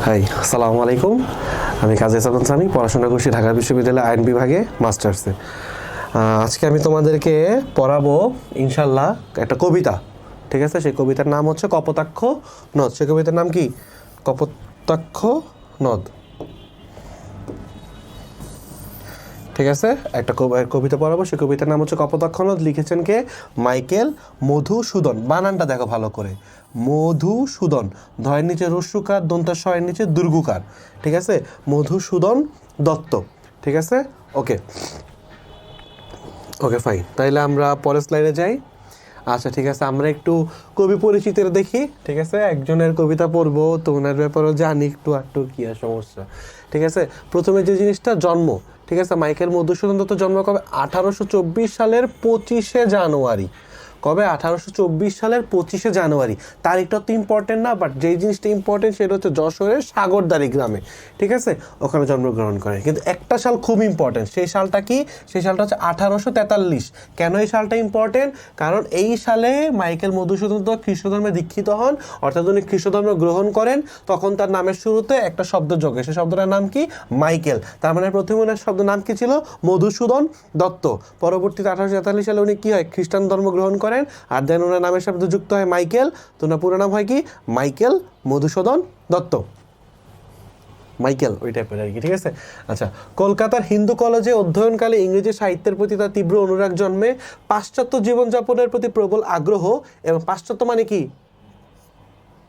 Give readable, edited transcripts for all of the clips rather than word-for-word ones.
High, আসসালামু আলাইকুম। আমি কাজী হাসান সামি, পড়াশোনা করছি ঢাকা বিশ্ববিদ্যালয় আইন বিভাগে মাস্টার্সে। আজকে আমি তোমাদেরকে পড়াবো ইনশাল্লাহ একটা কবিতা। ঠিক আছে, সেই কবিতার নাম হচ্ছে কপোতাক্ষ নদ। সেই কবিতার নাম কি? কপোতাক্ষ নদ। ঠিক আছে, একটা কবিতা পড়াবো, সেই কবিতার নাম হচ্ছে কপোতাক্ষ নদ। লিখেছেন কে? মাইকেল মধুসূদন। বানানটা দেখো ভালো করে, মধুসূদন। ধয়ের নিচে রস্যুকার, দন্তাস্বয়ের নিচে দুর্গুকার। ঠিক আছে, মধুসূদন দত্ত। ঠিক আছে, ওকে ওকে ফাইন। তাইলে আমরা পরের স্লাইডে যাই। আচ্ছা ঠিক আছে, আমরা একটু কবি পরিচিতির দেখি। ঠিক আছে, একজনের কবিতা পড়বো তো ওনার ব্যাপারেও জানি একটু আটটু কী আর সমস্যা। ঠিক আছে, প্রথমে যে জিনিসটা জন্ম। ঠিক আছে, মাইকেল মধুসূদন দত্ত জন্ম কবে? 1824 সালের 25শে জানুয়ারি। কবে? 1824 সালের 25শে জানুয়ারি। তারিখটা তো ইম্পর্টেন্ট না, বাট যেই জিনিসটা ইম্পর্টেন্ট সেটা হচ্ছে যশোরের সাগরদাড়ি গ্রামে। ঠিক আছে, ওখানে জন্মগ্রহণ করেন। কিন্তু একটা সাল খুব ইম্পর্টেন্ট। সেই সালটা কি? সেই সালটা হচ্ছে 1843। কেন এই সালটা ইম্পর্টেন্ট? কারণ এই সালে মাইকেল মধুসূদন দত্ত খ্রিস্টধর্মে দীক্ষিত হন, অর্থাৎ উনি খ্রিস্টধর্ম গ্রহণ করেন। তখন তার নামের শুরুতে একটা শব্দ যোগে, সেই শব্দটার নাম কি? মাইকেল। তার মানে প্রথমে ওনার শব্দ নাম কি ছিল? মধুসূদন দত্ত। পরবর্তীতে 1843 সালে উনি কি হয়? খ্রিস্টান ধর্ম গ্রহণ করেন, আর দেন ওনার নামের সাথে যুক্ত হয় মাইকেল। তো ওনার পুরো নাম হয় কি? মাইকেল মধুসূদন দত্ত। মাইকেল ওই টাইপের আর কি। ঠিক আছে, আচ্ছা। কলকাতার হিন্দু কলেজে অধ্যয়নকালে ইংরেজি সাহিত্যের প্রতি তার তীব্র অনুরাগ জন্মে। পাশ্চাত্য জীবনযাপনের প্রতি প্রবল আগ্রহ, এবং পাশ্চাত্য মানে কি?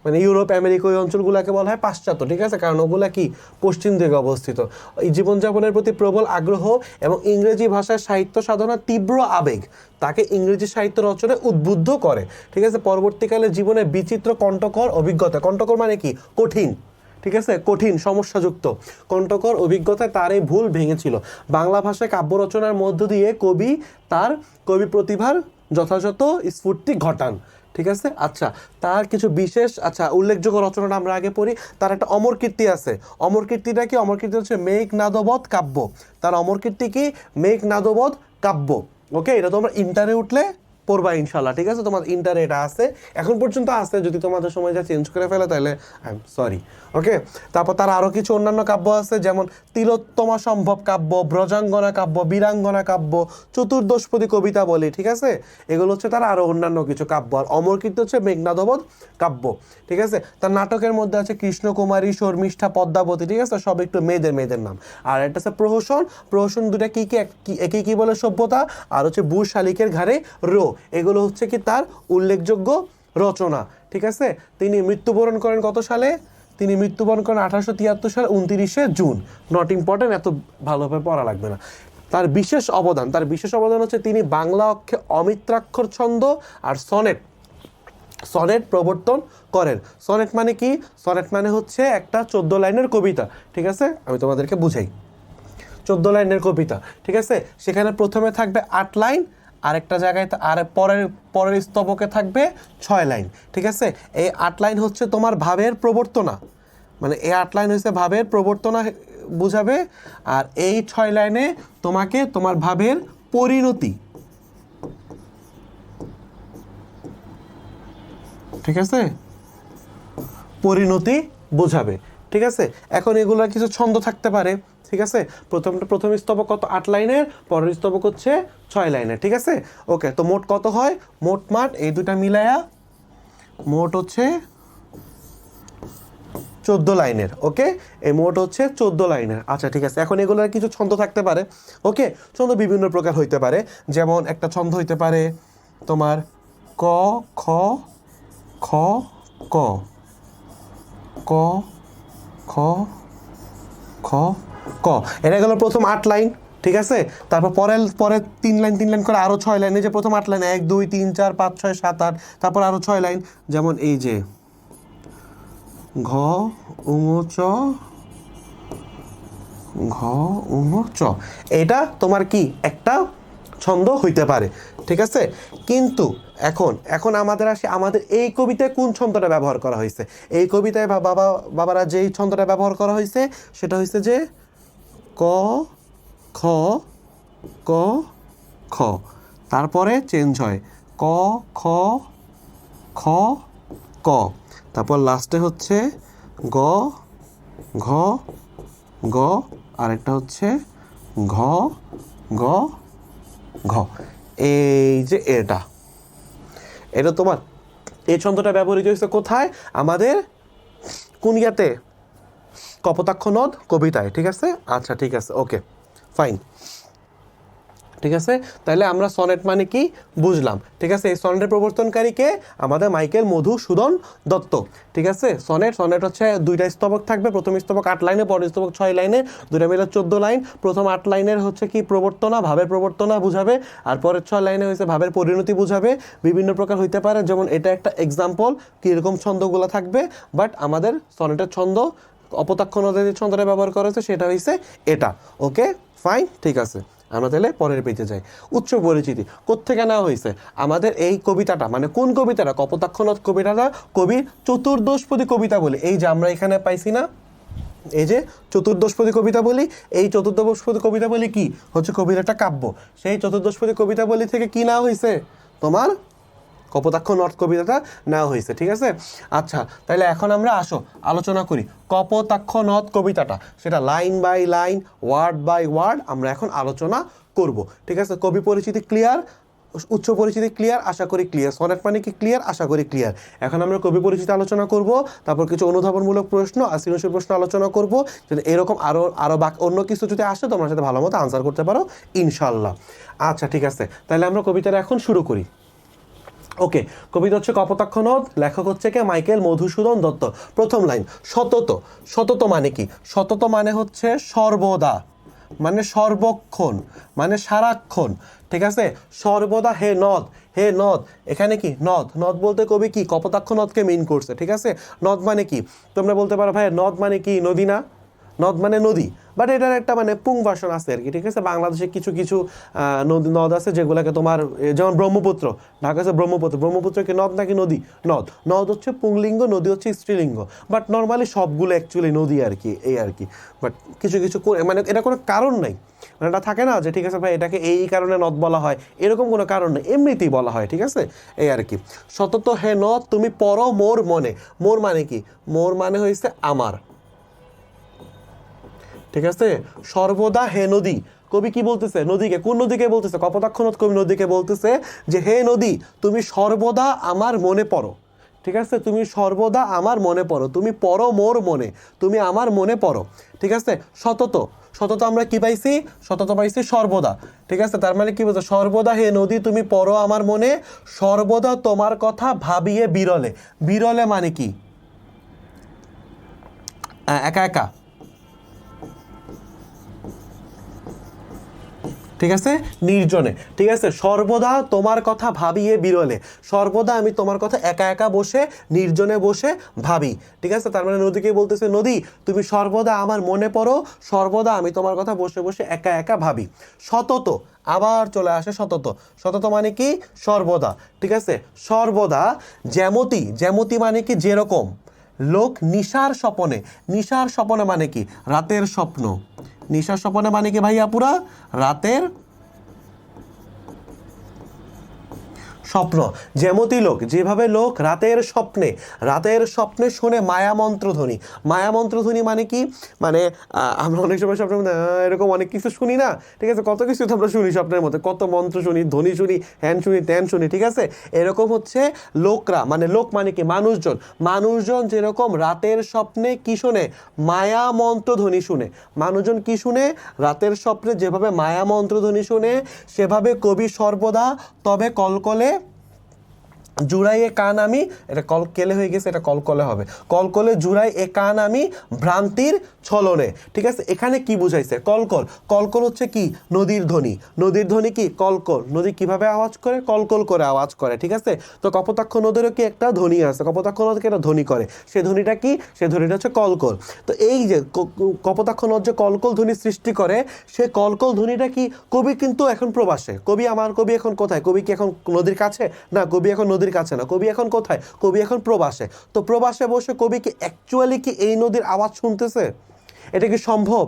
মানে ইউরোপ, আমেরিকা, ওই অঞ্চলগুলোকে বলা হয় পাশ্চাত্য। ঠিক আছে, কারণ ওগুলা কি পশ্চিম দিকে অবস্থিত। এই জীবনযাপনের প্রতি প্রবল আগ্রহ এবং ইংরেজি ভাষায় সাহিত্য সাধনার তীব্র আবেগ তাকে ইংরেজি সাহিত্য রচনায় উদ্বুদ্ধ করে। ঠিক আছে, পরবর্তীকালে জীবনে বিচিত্র কণ্ঠকর অভিজ্ঞতা। কণ্ঠকর মানে কি? কঠিন। ঠিক আছে, কঠিন সমস্যাযুক্ত কণ্ঠকর অভিজ্ঞতায় তার এই ভুল ভেঙেছিল। বাংলা ভাষায় কাব্য রচনার মধ্য দিয়ে কবি তার কবি প্রতিভার যথাযথ স্ফূর্তি ঘটান। ঠিক আছে, আচ্ছা। তার কিছু বিশেষ উল্লেখযোগ্য রচনাটা আমরা আগে পড়ি। তার একটা অমর কীর্তি আছে। অমর কীর্তিটা কি? অমর কীর্তি হচ্ছে মেঘনাদবধ কাব্য। তার অমর কীর্তি কি? মেঘনাদবধ কাব্য। ওকে, এটা তোমরা ইন্টারে উঠলে পড়বা ইনশাল্লাহ। ঠিক আছে, তোমার ইন্টারে এটা আছে, এখন পর্যন্ত আছে। যদি তোমাদের সময় যা চেঞ্জ করে ফেলে তাহলে আই এম সরি। ওকে, তারপর তার আরও কিছু অন্যান্য কাব্য আছে, যেমন তিলোত্তমা সম্ভব কাব্য, ব্রজাঙ্গনা কাব্য, বীরাঙ্গনা কাব্য, চতুর্দশপদী কবিতা বলি। ঠিক আছে, এগুলো হচ্ছে তার আরও অন্যান্য কিছু কাব্য। আর অমর কীর্তি হচ্ছে মেঘনাদবধ কাব্য। ঠিক আছে, তার নাটকের মধ্যে আছে কৃষ্ণকুমারী, শর্মিষ্ঠা, পদ্মাবতী। ঠিক আছে, সব একটু মেয়েদের নাম। আর একটা আছে প্রহসন। প্রহসন দুটা কি কি একে কি বলে? সভ্যতা। আর হচ্ছে বুড় শালিকের ঘাড়ে রো। এগুলো হচ্ছে কি তার উল্লেখযোগ্য রচনা। ঠিক আছে, তিনি মৃত্যুবরণ করেন কত সালে? তিনি মৃত্যুবরণ করেন 1873 সালে 29শে জুন। নট ইম্পর্টেন্ট, এত ভালোভাবে পড়া লাগবে না। তার বিশেষ অবদান হচ্ছে তিনি বাংলা অক্ষে অমিত্রাক্ষর ছন্দ আর সনেট প্রবর্তন করেন। সনেট মানে কি? সনেট মানে হচ্ছে একটা 14 লাইনের কবিতা। ঠিক আছে, আমি তোমাদেরকে বুঝাই। 14 লাইনের কবিতা। ঠিক আছে, সেখানে প্রথমে থাকবে 8 লাইন, আরেকটা জায়গায় আর পরের স্তবকে থাকবে 6 লাইন। ঠিক আছে, এই 8 লাইন হচ্ছে তোমার ভাবের প্রবর্তনা, মানে এই 8 লাইন হচ্ছে ভাবের প্রবর্তনা বুঝাবে। আর এই 6 লাইনে তোমাকে তোমার ভাবের পরিণতি। ঠিক আছে, পরিণতি বোঝাবে। ঠিক আছে, এখন এগুলোর কিছু ছন্দ থাকতে পারে। ঠিক আছে, প্রথম স্তবক কত? 8 লাইনের, পরের স্তবক হচ্ছে 6 লাইনের। ঠিক আছে, ওকে। তো মোট কত হয়? মোট এই দুটা মিলায়া মোট হচ্ছে 14 লাইনের। ওকে, এই মোট হচ্ছে 14 লাইনের। আচ্ছা ঠিক আছে, এখন এগুলোর কিছু ছন্দ থাকতে পারে। ওকে, ছন্দ বিভিন্ন প্রকার হইতে পারে। যেমন একটা ছন্দ হইতে পারে তোমার ক খ খ ক ক খ খ ক। এটা গেল প্রথম 8 লাইন। ঠিক আছে, তারপর পরে 3 লাইন করে আরও 6 লাইন। এই যে প্রথম 8 লাইন 1 2 3 4 5 6 7 8, তারপর আরও 6 লাইন। যেমন এই যে ঘ উমচ ঘ উমচ, এটা তোমার কি একটা ছন্দ হইতে পারে। ঠিক আছে, কিন্তু এখন আমাদের আমাদের এই কবিতায় কোন ছন্দটা ব্যবহার করা হয়েছে? এই কবিতায় বাবারা যেই ছন্দটা ব্যবহার করা হয়েছে সেটা হয়েছে যে ক খ ক খ, তারপরে চেঞ্জ হয় ক খ খ ক, তারপর লাস্টে হচ্ছে গ ঘ গ, আর একটা হচ্ছে ঘ গ ঘ। এই যে এটা তোমার এই ছন্দটা ব্যবহৃত হয়েছে কোথায়? আমাদের কোন ইয়াতে? কপোতাক্ষ নদ কবিতায়, ঠিক আছে? আচ্ছা ঠিক আছে, ওকে ফাইন, ঠিক আছে। তাহলে আমরা সনেট মানে কি বুঝলাম, ঠিক আছে। এই সনেটের প্রবর্তনকারীকে আমাদের মাইকেল মধুসূদন দত্ত, ঠিক আছে। সনেট হচ্ছে 2টা স্তবক থাকবে, প্রথম স্তবক 8 লাইনে, পরের স্তবক 6 লাইনে, 2টা মিলে 14 লাইন। প্রথম 8 লাইনের হচ্ছে কি প্রবর্তনা, ভাবের প্রবর্তনা বুঝাবে, আর পরের 6 লাইনে হচ্ছে ভাবের পরিণতি বুঝাবে। বিভিন্ন প্রকার হইতে পারে, যেমন এটা একটা এক্সাম্পল কীরকম ছন্দগুলো থাকবে। বাট আমাদের সনেটের ছন্দ অপতাক্ষ নদের যে ছন্দটা ব্যবহার করা হয়েছে সেটা হয়েছে এটা, ওকে ফাইন, ঠিক আছে। আমরা তাহলে পরের পেজে যাই। উচ্চ পরিচিতি কোত্থেকে নেওয়া হয়েছে? আমাদের এই কবিতাটা, মানে কোন কবিতাটা? কপোতাক্ষ নদ কবিতাটা কবির চতুর্দশপদী কবিতা বলে, এই যে আমরা এখানে পাইছি না, এই যে চতুর্দশপদী কবিতা বলি, এই চতুর্দশপদী কবিতা বলি কি হচ্ছে কবির একটা কাব্য। সেই চতুর্দশপদী কবিতা বলি থেকে কি নেওয়া হয়েছে? তোমার কপোতাক্ষ নদ কবিতাটা নেওয়া হয়েছে, ঠিক আছে। আচ্ছা তাহলে এখন আমরা আসো আলোচনা করি কপোতাক্ষ নদ কবিতাটা, সেটা line by line, word by word আমরা এখন আলোচনা করব, ঠিক আছে। কবি পরিচিতি ক্লিয়ার, উচ্চ পরিচিতি ক্লিয়ার, আশা করি ক্লিয়ার। সনেট মানে কি ক্লিয়ার, আশা করি ক্লিয়ার। এখন আমরা কবি পরিচিতি আলোচনা করব, তারপর কিছু অনুধাবনমূলক প্রশ্ন আর সৃজনশীল প্রশ্ন আলোচনা করব। যদি এরকম আরও অন্য কিছু যদি আসে তোমরা সাথে ভালো মতো আনসার করতে পারো ইনশাল্লাহ। আচ্ছা ঠিক আছে, তাহলে আমরা কবিতাটা এখন শুরু করি। ওকে, কবিতা হচ্ছে কপোতাক্ষ নদ, লেখক হচ্ছে কে? মাইকেল মধুসূদন দত্ত। প্রথম লাইন, সতত। সতত মানে কি? সতত মানে হচ্ছে সর্বদা, মানে সর্বক্ষণ, মানে সারাক্ষণ, ঠিক আছে। সর্বদা হে নদ, হে নদ, এখানে কি নদ? নদ বলতে কবি কি কপোতাক্ষ নদকে মিন করছে, ঠিক আছে। নদ মানে কি? তোমরা বলতে পারো ভাই নদ মানে কি? নদী না? নদ মানে নদী, বাট এটার একটা মানে পুং ভার্সন আছে আর কি, ঠিক আছে। বাংলাদেশে কিছু কিছু নদ আছে যেগুলোকে তোমার, যেমন ব্রহ্মপুত্র, ঢাকা হচ্ছে ব্রহ্মপুত্র। ব্রহ্মপুত্র কি নদ নাকি নদী? নদ। নদ হচ্ছে পুংলিঙ্গ, নদী হচ্ছে স্ত্রীলিঙ্গ, বাট নর্মালি সবগুলো অ্যাকচুয়ালি নদী আর কি, এই আর কি। বাট কিছু কিছু মানে এটা কোনো কারণ নাই, মানে এটা থাকে না যে ঠিক আছে ভাই এটাকে এই কারণে নদ বলা হয়, এরকম কোনো কারণ নেই, এমনিতেই বলা হয়, ঠিক আছে, এই আর কি। সতত হে নদ তুমি পড়ো মোর মনে। মোর মানে কি? মোর মানে হয়েছে আমার, ঠিক আছে। সর্বদা হে নদী, কবি কি বলতেছে? নদীকে। কোন নদীকে বলতেছে? কপোতাক্ষ নদ কবি নদীকে বলতেছে যে হে নদী তুমি সর্বদা আমার মনে পড়ো, ঠিক আছে। তুমি সর্বদা আমার মনে পড়ো, তুমি পড়ো মোর মনে, তুমি আমার মনে পড়ো, ঠিক আছে। সতত, সতত আমরা কি পাইছি? সতত পাইছি সর্বদা, ঠিক আছে। তার মানে কি বলছে? সর্বদা হে নদী তুমি পড়ো আমার মনে, সর্বদা তোমার কথা ভাবিয়ে বিরলে। বিরলে মানে কি? একা একা, ঠিক আছে, নির্জনে, ঠিক আছে। সর্বদা তোমার কথা ভাবিয়ে বিরলে, সর্বদা আমি তোমার কথা একা একা বসে নির্জনে বসে ভাবি, ঠিক আছে। তার মানে নদীকে বলতেছে নদী তুমি সর্বদা আমার মনে পড়ো, সর্বদা আমি তোমার কথা বসে বসে একা একা ভাবি। সতত, আবার চলে আসে সতত। সতত মানে কি? সর্বদা, ঠিক আছে। সর্বদা যেমতি, যেমতি মানে কি? যেরকম। লোক নিশার স্বপনে, নিশার স্বপনে মানে কি? রাতের স্বপ্ন। নিশার স্বপনে মানে কি ভাইয়া? পুরা রাতের স্বপ্ন। যেমতি লোক, যেভাবে লোক রাতের স্বপ্নে, রাতের স্বপ্নে শোনে মায়া মন্ত্রধ্বনি। মায়া মন্ত্রধ্বনি মানে কি? মানে আমরা অনেক সময় স্বপ্নের মধ্যে এরকম অনেক কিছু শুনি না, ঠিক আছে। কত কিছু তো আমরা শুনি স্বপ্নের মধ্যে, কত মন্ত্র শুনি, ধ্বনি শুনি, হ্যান শুনি, ত্যান শুনি, ঠিক আছে। এরকম হচ্ছে লোকরা, মানে লোক মানে কি? মানুষজন। মানুষজন যেরকম রাতের স্বপ্নে কি শোনে? মায়া মন্ত্রধ্বনি শুনে। মানুষজন কি শুনে? রাতের স্বপ্নে যেভাবে মায়া মন্ত্রধ্বনি শুনে, সেভাবে কবি সর্বদা তবে কলকলে জুড়াই এ কান আমি, এটা কেলে হয়ে গেছে, এটা কলকলে হবে। কলকলে জুড়াই এ কান আমি ভ্রান্তির ছলনে, ঠিক আছে। এখানে কি বুঝাইছে? কলকল। কলকল হচ্ছে কি? নদীর ধ্বনি। নদীর ধ্বনি কি? কলকল। নদী কিভাবে আওয়াজ করে? কলকল করে আওয়াজ করে, ঠিক আছে। তো কপোতাক্ষ নদেরও কি একটা ধ্বনি আছে? কপোতাক্ষ নদকে একটা ধ্বনি করে, সেই ধ্বনিটা কি? সেই ধ্বনিটা হচ্ছে কলকল। তো এই যে কপোতাক্ষ নদ যে কলকল ধ্বনি সৃষ্টি করে, সে কলকল ধ্বনিটা কি? কবি কিন্তু এখন প্রবাসে। কবি এখন কোথায়? কবি কি এখন নদীর কাছে? না, কবি এখন নদীর কাছে না। কবি এখন কোথায়? কবি এখন প্রবাসে। তো প্রবাসে বসে কবি কি অ্যাকচুয়ালি কি এই নদীর আওয়াজ শুনতেছে? এটা কি সম্ভব?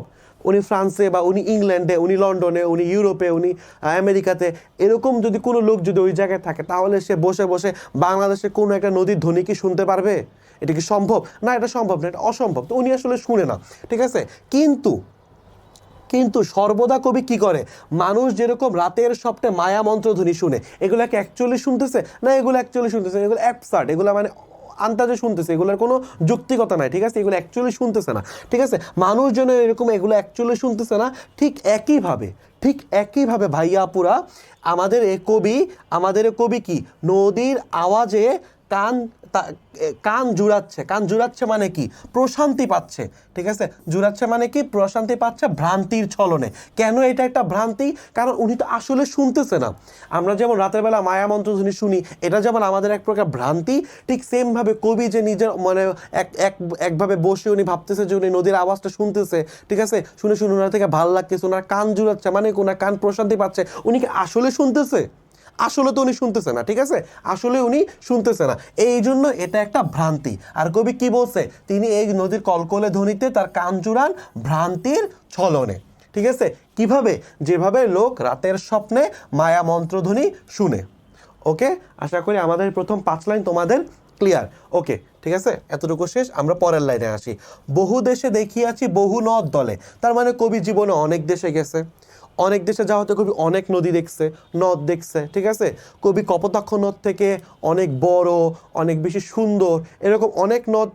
উনি ফ্রান্সে বা উনি ইংল্যান্ডে, উনি লন্ডনে, উনি ইউরোপে, উনি আমেরিকাতে, এরকম যদি কোনো লোক যদি ওই জায়গায় থাকে, তাহলে সে বসে বসে বাংলাদেশে কোনো একটা নদীর ধ্বনি কি শুনতে পারবে? এটা কি সম্ভব? না, এটা সম্ভব না, এটা অসম্ভব। তো উনি আসলে শুনে না, ঠিক আছে। কিন্তু কিন্তু সর্বদা কবি কি করে, মানুষ যেরকম রাতের স্বপ্নে মায়া মন্ত্রধ্বনি শুনে, এগুলাকে অ্যাকচুয়ালি শুনতেছে না, এগুলো অ্যাকচুয়ালি শুনতেছে, এগুলো অ্যাবসার্ড, এগুলো মানে আন্দাজে শুনতেছে, এগুলোর কোনো যুক্তিকতা নাই, ঠিক আছে, এগুলো অ্যাকচুয়ালি শুনতেছে না, ঠিক আছে। মানুষ যেন এরকম এগুলো অ্যাকচুয়ালি শুনতেছে না, ঠিক একইভাবে ভাইয়া আপুরা আমাদের এ কবি কি নদীর আওয়াজে কান কান জুড়াচ্ছে মানে কি, প্রশান্তি পাচ্ছে, ঠিক আছে। জুড়াচ্ছে মানে কি, প্রশান্তি পাচ্ছে ভ্রান্তির ছলনে। কেন এটা একটা ভ্রান্তি? কারণ উনি তো আসলে শুনতেছে না। আমরা যেমন রাতের বেলা মায়া মন্ত্রধ্বনি শুনি, এটা যেমন আমাদের এক প্রকার ভ্রান্তি, ঠিক সেমভাবে কবি যে নিজের মানে একভাবে বসে উনি ভাবতেছে যে উনি নদীর আওয়াজটা শুনতেছে, ঠিক আছে, শুনে ওনার থেকে ভালো লাগতেছে, ওনার কান জুড়াচ্ছে মানে ওনার কান প্রশান্তি পাচ্ছে, উনি কি আসলে শুনতেছে? আসলে তো উনি শুনতেছে না, ঠিক আছে, আসলে উনি শুনতেছে না, এই জন্য এটা একটা ভ্রান্তি। আর কবি কি বলছে, তিনি এই নদীর কলকলে ধ্বনিতে তার কান জুড়ান ভ্রান্তির ছলনে, ঠিক আছে। কিভাবে? যেভাবে লোক রাতের স্বপ্নে মায়া মন্ত্রধ্বনি শুনে। ওকে, আশা করি আমাদের প্রথম 5 লাইন তোমাদের ক্লিয়ার। ওকে, ঠিক আছে, এতটুকু শেষ। আমরা পরের লাইনে আসি। বহু দেশে দেখিয়াছি বহু নদ দলে। তার মানে কবি জীবনে অনেক দেশে গেছে, অনেক দেশে যাওয়াতে কবি অনেক নদী দেখছে, নদ দেখছে, ঠিক আছে। কবি কপোতাক্ষ নদ থেকে অনেক বড়, অনেক বেশি সুন্দর, এরকম অনেক নদ,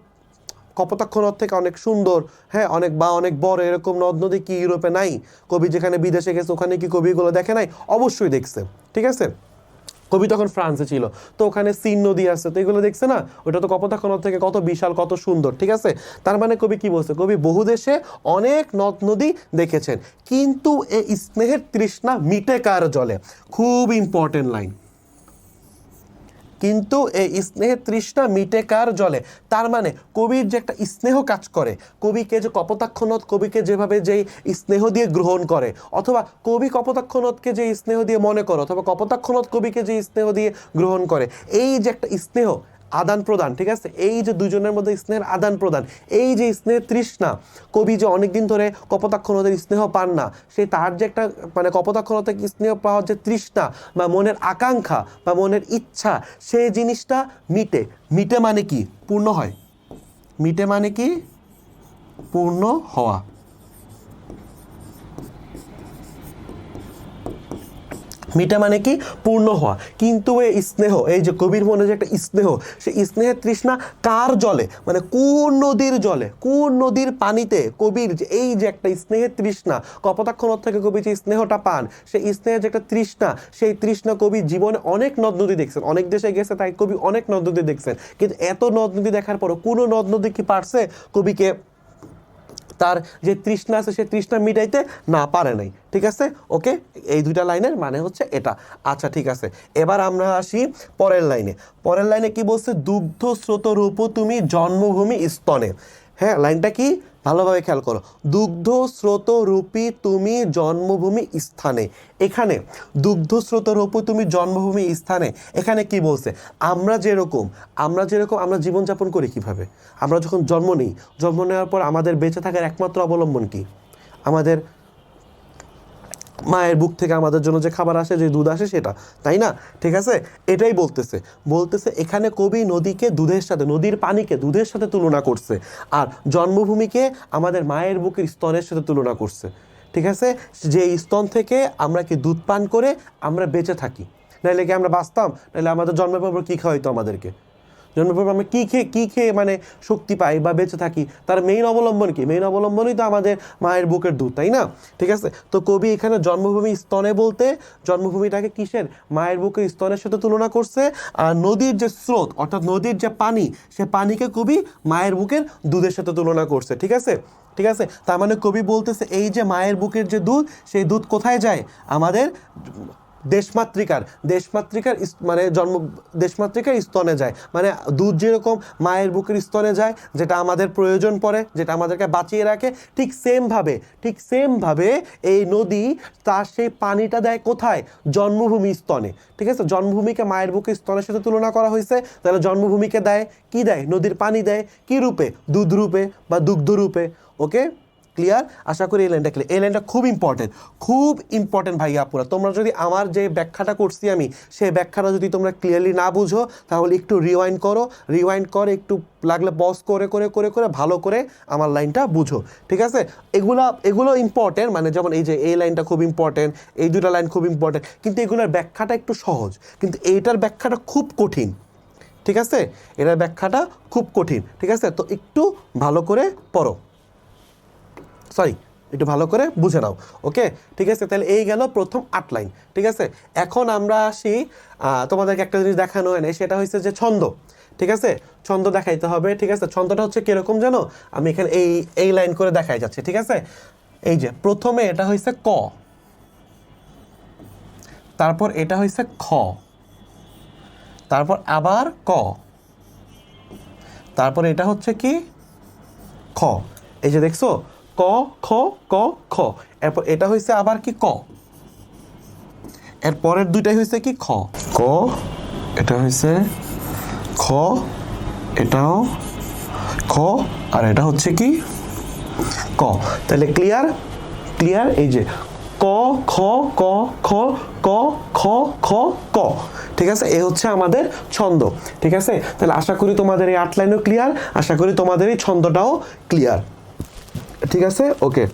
কপোতাক্ষ নদ থেকে অনেক সুন্দর, হ্যাঁ, অনেক বড় এরকম নদ নদী কি ইউরোপে নাই? কবি যেখানে বিদেশে গেছে ওখানে কি কবি এগুলো দেখে নাই? অবশ্যই দেখছে, ঠিক আছে। কবি তখন ফ্রান্সে ছিল, তো ওখানে সিন নদী আছে, তো এগুলো দেখছে না? ওটা তো কপোতাক্ষ নদ থেকে কত বিশাল, কত সুন্দর, ঠিক আছে। তার মানে কবি কি বলছে, কবি বহু দেশে অনেক নদ নদী দেখেছেন, কিন্তু এই স্নেহের তৃষ্ণা মিটে কার জলে। খুব ইম্পর্টেন্ট লাইন, কিন্তু এই স্নেহের তৃষ্ণা মিটে কার জলে। তার মানে কবির যে একটা স্নেহ কাজ করে, কবিকে যে কপোতাক্ষ নদ কবিকে যেভাবে যেই স্নেহ দিয়ে গ্রহণ করে, অথবা কবি কপোতাক্ষ নদকে যে স্নেহ দিয়ে মনে করে, অথবা কপোতাক্ষ নদ কবিকে যে স্নেহ দিয়ে গ্রহণ করে, এই যে একটা স্নেহ আদান প্রদান, ঠিক আছে, এই যে দুজনের মধ্যে স্নেহের আদান প্রদান, এই যে স্নেহের তৃষ্ণা, কবি যে অনেকদিন ধরে কপোতাক্ষ নদের স্নেহ পান না, সে তার যে একটা মানে কপোতাক্ষ নদ থেকে স্নেহ পাওয়ার যে তৃষ্ণা বা মনের আকাঙ্ক্ষা বা মনের ইচ্ছা, সেই জিনিসটা মিটে মানে কি, পূর্ণ হয়। মিটে মানে কি, পূর্ণ হওয়া। মিটা মানে কি, পূর্ণ হওয়া। কিন্তু এই স্নেহ, এই যে কবির মনে যে একটা স্নেহ, সেই স্নেহের তৃষ্ণা কার জলে, মানে কোন নদীর জলে, কোন নদীর পানিতে কবির যে এই যে একটা স্নেহের তৃষ্ণা, কপোতাক্ষ নদ থেকে কবি যে স্নেহটা পান, সেই স্নেহের যে একটা তৃষ্ণা, সেই তৃষ্ণা কবি জীবনে অনেক নদ নদী দেখছেন, অনেক দেশে গেছে, তাই কবি অনেক নদ নদী দেখছেন, কিন্তু এত নদ নদী দেখার পরও কোনো নদ নদী কি পারছে কবিকে তার যে তৃষ্ণা আছে সেই তৃষ্ণা মিটাইতে না পারে নাই, ঠিক আছে। ওকে, এই দুইটা লাইনের মানে হচ্ছে এটা। আচ্ছা, ঠিক আছে, এবার আমরা আসি পরের লাইনে কি বলছে, দুগ্ধ স্রোত রূপ তুমি জন্মভূমি স্তনে। হ্যাঁ, লাইনটা কি ভালোভাবে খেয়াল করো, দুগ্ধ স্রোত রূপী তুমি জন্মভূমি স্থানে। এখানে দুগ্ধ স্রোত রূপী তুমি জন্মভূমি স্থানে, এখানে কি বলছে, আমরা যেরকম আমরা জীবনযাপন করি কিভাবে, আমরা যখন জন্ম নিই, জন্ম নেওয়ার পর আমাদের বেঁচে থাকার একমাত্র অবলম্বন কি, আমাদের মায়ের বুক থেকে আমাদের জন্য যে খাবার আসে, যে দুধ আসে, সেটা, তাই না? ঠিক আছে, এটাই বলতেছে এখানে কবি নদীকে দুধের সাথে, নদীর পানিকে দুধের সাথে তুলনা করছে, আর জন্মভূমিকে আমাদের মায়ের বুকের স্তনের সাথে তুলনা করছে, ঠিক আছে। যে স্তন থেকে আমরা কি দুধ পান করে আমরা বেঁচে থাকি, নাহলে কি আমরা বাঁচতাম? নাহলে আমাদের জন্মের পর কী খাওয়াইতো আমাদেরকে? জন্মের পর আমরা কী খেয়ে মানে শক্তি পাই বা বেঁচে থাকি? তার মেইন অবলম্বন কি? মেইন অবলম্বনই তো আমাদের মায়ের বুকের দুধ, তাই না? ঠিক আছে, তো কবি এখানে জন্মভূমি স্তনে বলতে জন্মভূমিটাকে কিসের, মায়ের বুকের স্তনের সাথে তুলনা করছে, আর নদীর যে স্রোত অর্থাৎ নদীর যে পানি, সে পানিকে কবি মায়ের বুকের দুধের সাথে তুলনা করছে, ঠিক আছে। ঠিক আছে, তার মানে কবি বলতেছে এই যে মায়ের বুকের যে দুধ, সেই দুধ কোথায় যায়, আমাদের দেশমাতৃকার মানে দেশমাতৃকার স্তনে যায়। মানে দুধ যেরকম মায়ের বুকের স্তনে যায়, যেটা আমাদের প্রয়োজন পড়ে, যেটা আমাদেরকে বাঁচিয়ে রাখে, ঠিক সেমভাবে এই নদী তার সেই পানিটা দেয় কোথায়, জন্মভূমি স্তনে, ঠিক আছে। জন্মভূমিকে মায়ের বুকের স্তনের সাথে তুলনা করা হয়েছে, তাহলে জন্মভূমিকে দেয় কি, দেয় নদীর পানি, দেয় কি রূপে, দুধ রূপে বা দুগ্ধ রূপে। ওকে, ক্লিয়ার? আশা করি এই লাইনটা ক্লিয়ার। এই লাইনটা খুব ইম্পর্টেন্ট ভাইয়া আপুরা। তোমরা যদি আমার যে ব্যাখ্যাটা করছি আমি, সেই ব্যাখ্যাটা যদি তোমরা ক্লিয়ারলি না বুঝো, তাহলে একটু রিওয়াইন্ড করে একটু লাগলে পজ করে করে করে করে ভালো করে আমার লাইনটা বুঝো, ঠিক আছে? এগুলো ইম্পর্টেন্ট, মানে যেমন এই যে এই লাইনটা খুব ইম্পর্টেন্ট, এই দুটো লাইন খুব ইম্পর্টেন্ট, কিন্তু এগুলোর ব্যাখ্যাটা একটু সহজ, কিন্তু এইটার ব্যাখ্যাটা খুব কঠিন, ঠিক আছে? এটার ব্যাখ্যাটা খুব কঠিন, ঠিক আছে? তো একটু ভালো করে পড়ো, একটু ভালো করে বুঝে নাও, ওকে? ঠিক আছে, তাহলে এই গেল প্রথম 8 লাইন, ঠিক আছে? এখন আমরা আসি, তোমাদেরকে একটা জিনিস দেখানো হয় না, সেটা হচ্ছে যে ছন্দ, ঠিক আছে? ছন্দ দেখাইতে হবে, ঠিক আছে? ছন্দটা হচ্ছে কিরকম জানো? আমি এখানে এই লাইন করে দেখাই যাচ্ছে, ঠিক আছে? এই যে প্রথমে এটা হয়েছে ক, তারপর এটা হয়েছে খ, তারপর আবার ক, তারপর এটা হচ্ছে কি খ। এই যে দেখছো ক খ ক খ, এরপর এটা হয়েছে আবার কি ক, এর পরের দুইটাই হয়েছে কি খ, ক, এটা হয়েছে খ, এটাও খ, আর এটা হচ্ছে কি ক। তাহলে ক্লিয়ার? এই যে ক খ ক খ ক খ খ ক, ঠিক আছে? এই হচ্ছে আমাদের ছন্দ, ঠিক আছে? তাহলে আশা করি তোমাদের এই 8 লাইনও ক্লিয়ার, আশা করি তোমাদের এই ছন্দটাও ক্লিয়ার, ঠিক আছে? ওকে,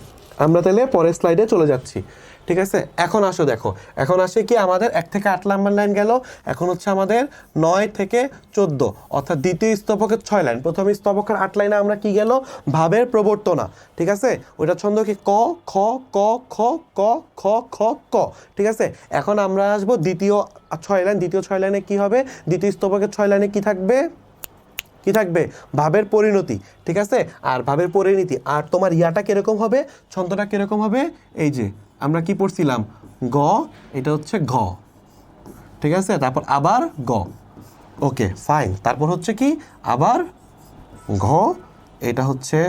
আমরা তাহলে পরের স্লাইডে চলে যাচ্ছি, ঠিক আছে? এখন আসো দেখো, এখন আসে কি আমাদের 1 থেকে 8 নাম্বার লাইন গেল, এখন হচ্ছে আমাদের 9 থেকে 14, অর্থাৎ দ্বিতীয় স্তবকের 6 লাইন। প্রথম স্তবকের 8 লাইনে আমরা কি গেল? ভাবের প্রবর্তনা, ঠিক আছে? ওইটা ছন্দ কি ক খ ক খ ক খ খ ক, ঠিক আছে? এখন আমরা আসবো দ্বিতীয় 6 লাইন। দ্বিতীয় 6 লাইনে কি হবে? দ্বিতীয় স্তবকের 6 লাইনে কি থাকবে? ভাবের পরিণতি, ঠিক আছে? আর ভাবের পরিণতি, আর তোমার ইয়াটা কিরকম হবে? ছন্দটা কিরকম হবে? এই যে আমরা কি পড়ছিলাম, গ, এটা হচ্ছে ঘ, ঠিক আছে? তারপর আবার গ, ওকে ফাইন। তারপর হচ্ছে কি আবার ঘ, এটা হচ্ছে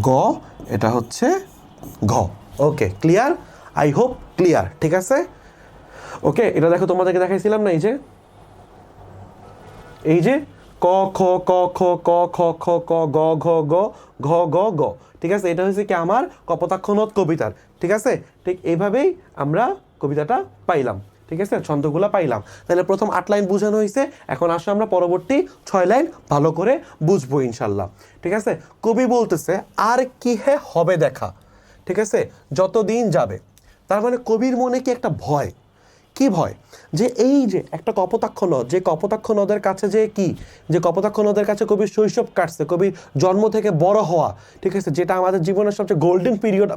গ, এটা হচ্ছে ঘ, okay clear? I hope clear, ঠিক আছে? ওকে, এটা দেখো তোমাদেরকে দেখাইছিলাম না, এই যে ক খ ক খ ক খ খ ক গ ঘ গ ঘ গ গ, ঠিক আছে? এটা হচ্ছে কি আমার কপোতাক্ষ নদ কবিতার, ঠিক আছে? ঠিক এইভাবেই আমরা কবিতাটা পাইলাম, ঠিক আছে? ছন্দগুলো পাইলাম। তাহলে প্রথম 8 লাইন বোঝানো হয়েছে, এখন আসো আমরা পরবর্তী 6 লাইন ভালো করে বুঝবো ইনশাল্লাহ, ঠিক আছে? কবি বলতেছে আর কি হে হবে দেখা, ঠিক আছে? যতদিন যাবে। তার মানে কবির মনে কি একটা ভয়, কি ভয়? যে এই যে একটা কপোতাক্ষ নদ, যে কপোতাক্ষ নদের কাছে যে কপোতাক্ষ নদের কাছে কবির শৈশব কাটছে, কবির জন্ম থেকে বড় হওয়া, ঠিক আছে? যেটা আমাদের জীবনের সবচেয়ে গোল্ডেন পিরিয়ড,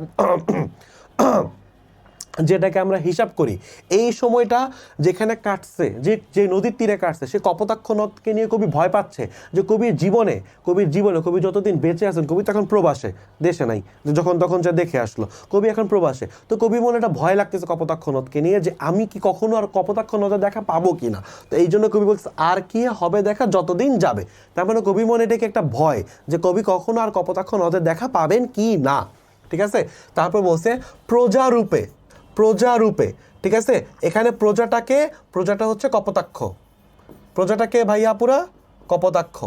যেটাকে আমরা হিসাব করি, এই সময়টা যেখানে কাটছে, যে নদীর তীরে কাটছে, সে কপোতাক্ষ নদকে নিয়ে কবি ভয় পাচ্ছে যে কবির জীবনে কবি যতদিন বেঁচে আছেন, কবি তখন প্রবাসে, দেশে নাই, যখন তখন যা দেখে আসলো, কবি এখন প্রবাসে, তো কবি মনে একটা ভয় লাগতেছে কপোতাক্ষ নদকে নিয়ে, যে আমি কি কখনো আর কপোতাক্ষ নদের দেখা পাবো কি না। তো এই জন্য কবি বলছে আর কি হবে দেখা যতদিন যাবে। তার মানে কবি মনে এটাকে একটা ভয়, যে কবি কখনো আর কপোতাক্ষ নদের দেখা পাবেন কি না, ঠিক আছে? তারপর বলছে প্রজারূপে, ঠিক আছে? এখানে প্রজাটা হচ্ছে কপোতাক্ষ, প্রজাটাকে ভাইয়া পুরা কপোতাক্ষ।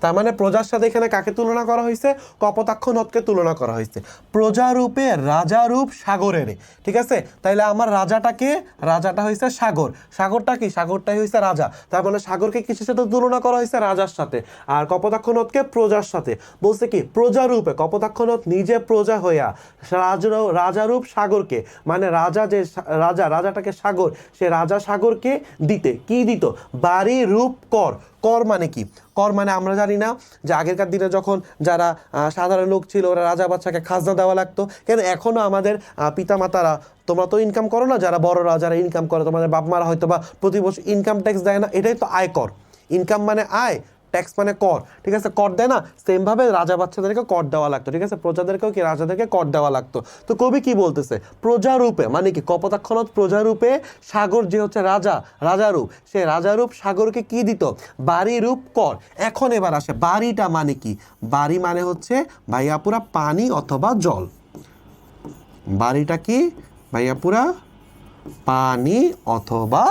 তার মানে প্রজার সাথে এখানে কাকে তুলনা করা হয়েছে? কপোতাক্ষ নদকে তুলনা করা হয়েছে। প্রজারূপে রাজারূপ সাগরের, ঠিক আছে? তাইলে আমার রাজাটা হয়েছে সাগর, সাগরটা কি? সাগরটাই হয়েছে রাজা। তার মানে সাগরকে কিসের সাথে তুলনা করা হয়েছে? রাজার সাথে। আর কপোতাক্ষ নদকে প্রজার সাথে। বলছে কি প্রজারূপে, কপোতাক্ষ নদ নিজে প্রজা হইয়া রাজারূপ সাগরকে, মানে রাজাটাকে সাগর, সে রাজা সাগরকে দিতে কি দিত? বাড়ি রূপ কর। কর মানে কি? কর মানে আমরা জানি না যে আগেরকার দিনে যখন যারা সাধারণ লোক ছিল, ওরা রাজা বাচ্চাকে খাজনা দেওয়া লাগতো। কেন এখনো আমাদের পিতামাতারা, তোমরা তো ইনকাম করো না, যারা বড়রা যারা ইনকাম করে, তোমাদের বাপ মারা হয়তো বা প্রতি বছর ইনকাম ট্যাক্স দেয় না, এটাই তো আয়কর। ইনকাম মানে আয়, ট্যাক্স মানে কর, ঠিক আছে? কর দেয় না, সেমভাবে রাজা বাচ্চাদেরকে কর দেওয়া লাগতো, ঠিক আছে? প্রজাদেরকেও কি রাজাদেরকে কর দেওয়া লাগতো। তো কবি কি বলতেছে? প্রজারূপে মানে কি? কপোতাক্ষ নদ প্রজারূপে, সাগর যে হচ্ছে রাজারূপ, সে রাজারূপ সাগরকে কি দিত? বাড়ি রূপ কর। এখন এবার আসে বাড়িটা মানে কি? বাড়ি মানে হচ্ছে ভাইয়াপুরা পানি অথবা জল। বাড়িটা কি ভাইয়াপুরা? পানি অথবা